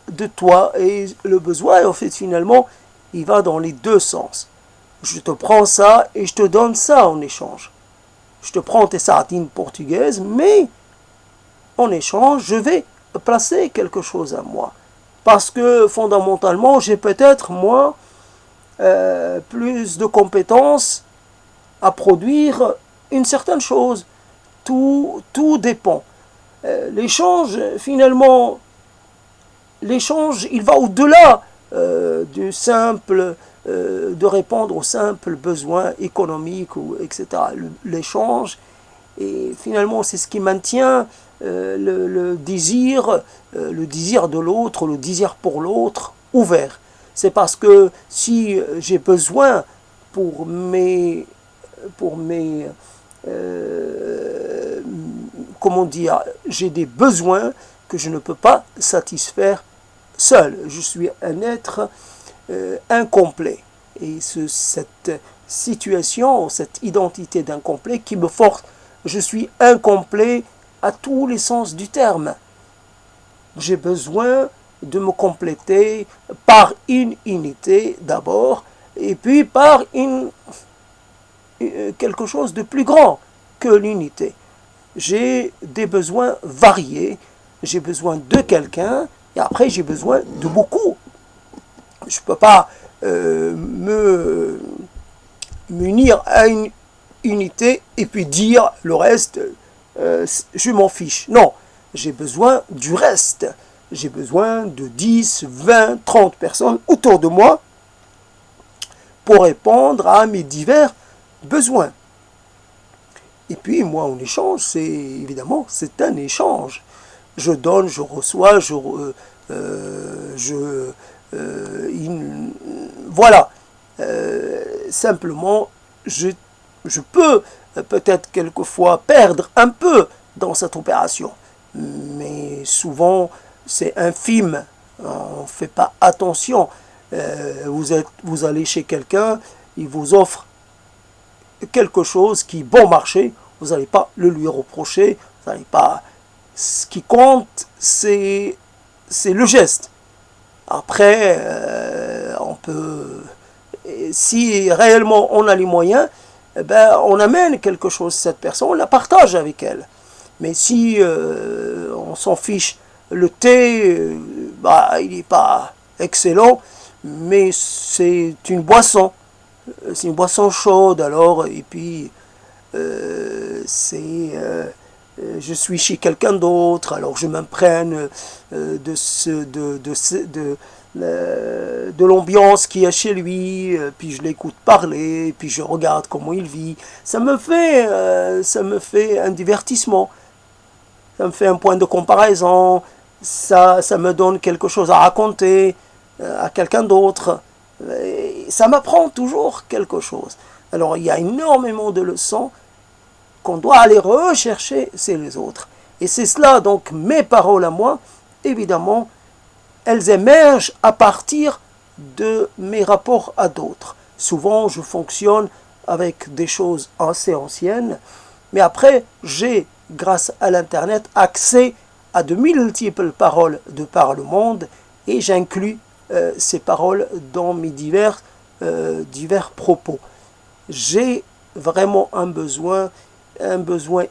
de toi, et le besoin, en fait, finalement, il va dans les deux sens. Je te prends ça et je te donne ça en échange. Je te prends tes sardines portugaises, mais en échange, je vais placer quelque chose à moi. Parce que fondamentalement, j'ai peut-être, moi, plus de compétences à produire une certaine chose. Tout dépend. L'échange, finalement, il va au-delà du simple, de répondre aux simples besoins économiques, etc. L'échange, et finalement, c'est ce qui maintient le désir de l'autre, le désir pour l'autre ouvert. C'est parce que si j'ai besoin pour mes comment dire, j'ai des besoins que je ne peux pas satisfaire seul. Je suis un être incomplet. Et cette situation, cette identité d'incomplet qui me force, je suis incomplet à tous les sens du terme. J'ai besoin de me compléter par une unité d'abord, et puis par quelque chose de plus grand que l'unité. J'ai des besoins variés, j'ai besoin de quelqu'un, et après j'ai besoin de beaucoup. Je ne peux pas m'unir à une unité et puis dire le reste, je m'en fiche. Non, j'ai besoin du reste. J'ai besoin de 10, 20, 30 personnes autour de moi pour répondre à mes divers besoins. Et puis moi, en échange, évidemment, c'est un échange. Je donne, je reçois, je voilà. Simplement, je peux peut-être quelquefois perdre un peu dans cette opération. Mais souvent, c'est infime. On ne fait pas attention. Vous allez chez quelqu'un, il vous offre quelque chose qui est bon marché, vous n'allez pas le lui reprocher, vous n'allez pas... Ce qui compte, c'est le geste. Après, on peut... Si réellement on a les moyens, eh ben, on amène quelque chose à cette personne, on la partage avec elle. Mais si on s'en fiche, le thé, bah, il n'est pas excellent, mais c'est une boisson. C'est une boisson chaude, alors, et puis je suis chez quelqu'un d'autre, alors je m'imprègne de l'ambiance qu'il y a chez lui, puis je l'écoute parler, puis je regarde comment il vit. Ça me fait un divertissement, ça me fait un point de comparaison, ça me donne quelque chose à raconter à quelqu'un d'autre. Ça m'apprend toujours quelque chose. Alors il y a énormément de leçons qu'on doit aller rechercher chez les autres. Et c'est cela, donc mes paroles à moi, évidemment, elles émergent à partir de mes rapports à d'autres. Souvent, je fonctionne avec des choses assez anciennes, mais après, j'ai, grâce à l'Internet, accès à de multiples paroles de par le monde, et j'inclus ces paroles dans mes divers propos. J'ai vraiment un besoin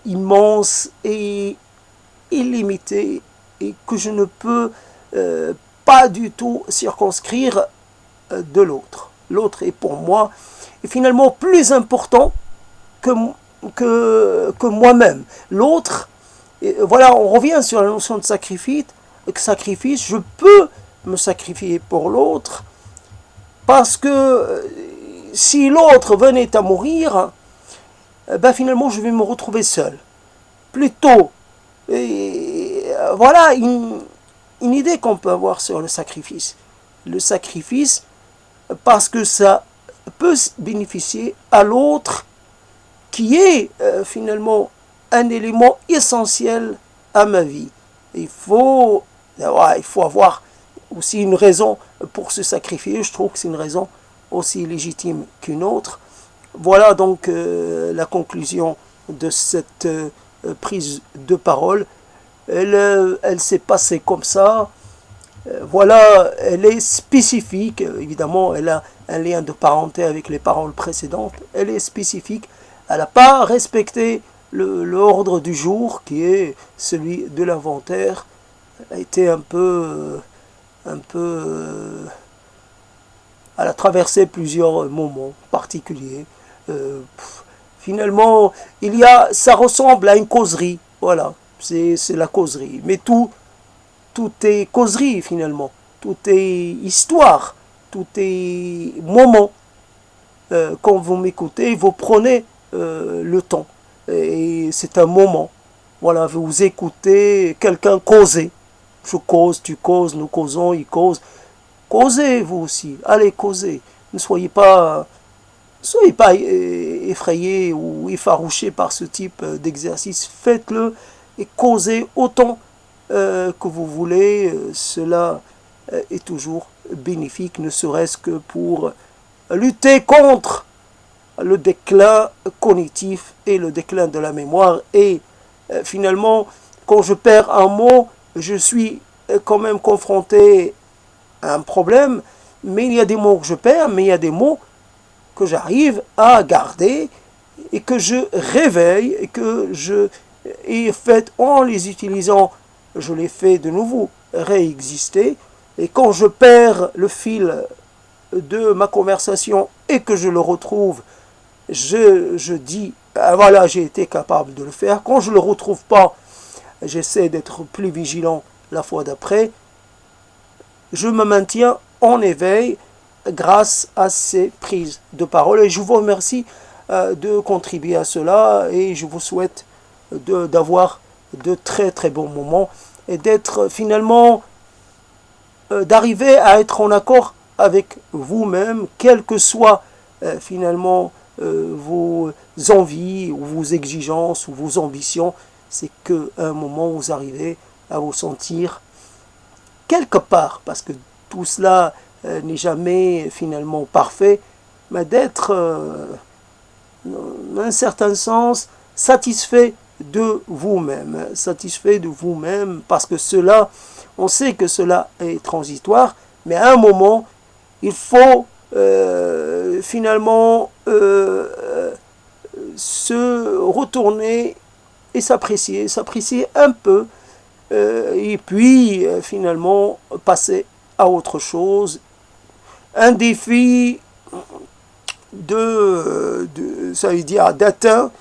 immense et illimité, et que je ne peux pas du tout circonscrire de l'autre. L'autre est pour moi est finalement plus important que moi-même. L'autre, voilà, on revient sur la notion de sacrifice. Je peux me sacrifier pour l'autre, parce que si l'autre venait à mourir, ben finalement je vais me retrouver seul. Plutôt, voilà une idée qu'on peut avoir sur le sacrifice. Le sacrifice, parce que ça peut bénéficier à l'autre, qui est finalement un élément essentiel à ma vie. Il faut avoir aussi une raison pour se sacrifier. Je trouve que c'est une raison aussi légitime qu'une autre. Voilà donc la conclusion de cette prise de parole. Elle s'est passée comme ça. Voilà, elle est spécifique. Évidemment, elle a un lien de parenté avec les paroles précédentes. Elle est spécifique. Elle n'a pas respecté l'ordre du jour, qui est celui de l'inventaire. Elle a été un peu elle a traversé plusieurs moments particuliers. Finalement, ça ressemble à une causerie. Voilà, c'est la causerie. Mais tout est causerie finalement. Tout est histoire. Tout est moment. Quand vous m'écoutez, vous prenez le temps. Et c'est un moment. Voilà, vous écoutez quelqu'un causer. Je cause, tu causes, nous causons, il cause. Causez vous aussi. Allez, causez. Ne soyez pas effrayés ou effarouchés par ce type d'exercice. Faites-le et causez autant que vous voulez. Cela est toujours bénéfique, ne serait-ce que pour lutter contre le déclin cognitif et le déclin de la mémoire. Et finalement, quand je perds un mot, je suis quand même confronté à un problème, mais il y a des mots que je perds, mais il y a des mots que j'arrive à garder et que je réveille et fait en les utilisant, je les fais de nouveau réexister. Et quand je perds le fil de ma conversation et que je le retrouve, je dis, voilà, j'ai été capable de le faire. Quand je ne le retrouve pas, j'essaie d'être plus vigilant la fois d'après. Je me maintiens en éveil grâce à ces prises de parole. Et je vous remercie de contribuer à cela et je vous souhaite d'avoir de très très bons moments et d'être finalement, d'arriver à être en accord avec vous-même, quelles que soient finalement vos envies ou vos exigences ou vos ambitions. C'est qu'à un moment vous arrivez à vous sentir quelque part, parce que tout cela n'est jamais finalement parfait, mais d'être dans un certain sens satisfait de vous-même, parce que cela, on sait que cela est transitoire, mais à un moment, il faut finalement se retourner et s'apprécier un peu, et puis finalement passer à autre chose. Un défi ça veut dire d'atteindre,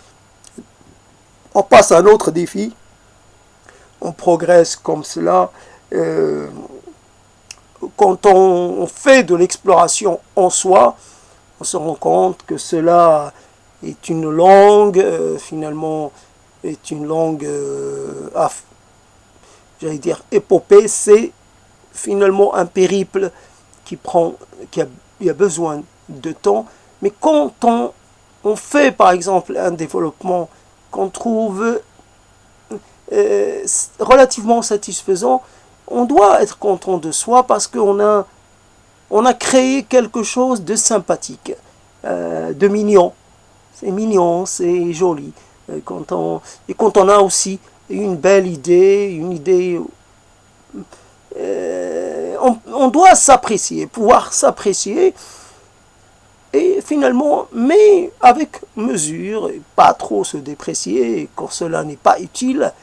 on passe à un autre défi, on progresse comme cela. Quand on fait de l'exploration en soi, on se rend compte que cela est une langue, finalement, est une langue, j'allais dire, épopée. C'est finalement un périple qui a besoin de temps. Mais quand on fait, par exemple, un développement qu'on trouve relativement satisfaisant, on doit être content de soi parce qu'on a créé quelque chose de sympathique, de mignon. C'est mignon, c'est joli. Et quand on a aussi une belle idée, on doit s'apprécier, pouvoir s'apprécier, et finalement, mais avec mesure, et pas trop se déprécier quand cela n'est pas utile,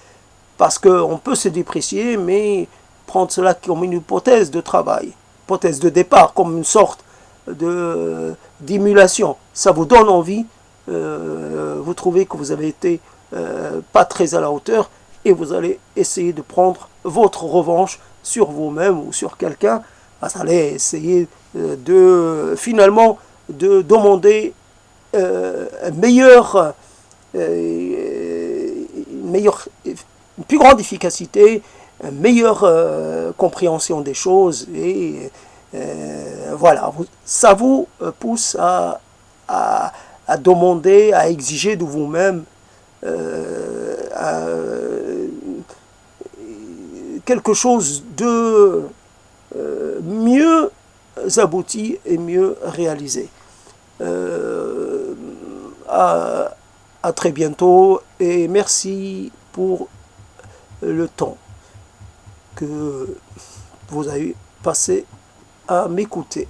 parce qu'on peut se déprécier, mais prendre cela comme une hypothèse de travail, hypothèse de départ, comme une sorte d'émulation. Ça vous donne envie, vous trouvez que vous avez été pas très à la hauteur, et vous allez essayer de prendre votre revanche sur vous-même ou sur quelqu'un. Vous allez essayer finalement de demander une plus grande efficacité, une meilleure compréhension des choses, et voilà, ça vous pousse à demander, à exiger de vous-même quelque chose de mieux abouti et mieux réalisé. À très bientôt et merci pour le temps que vous avez passé à m'écouter.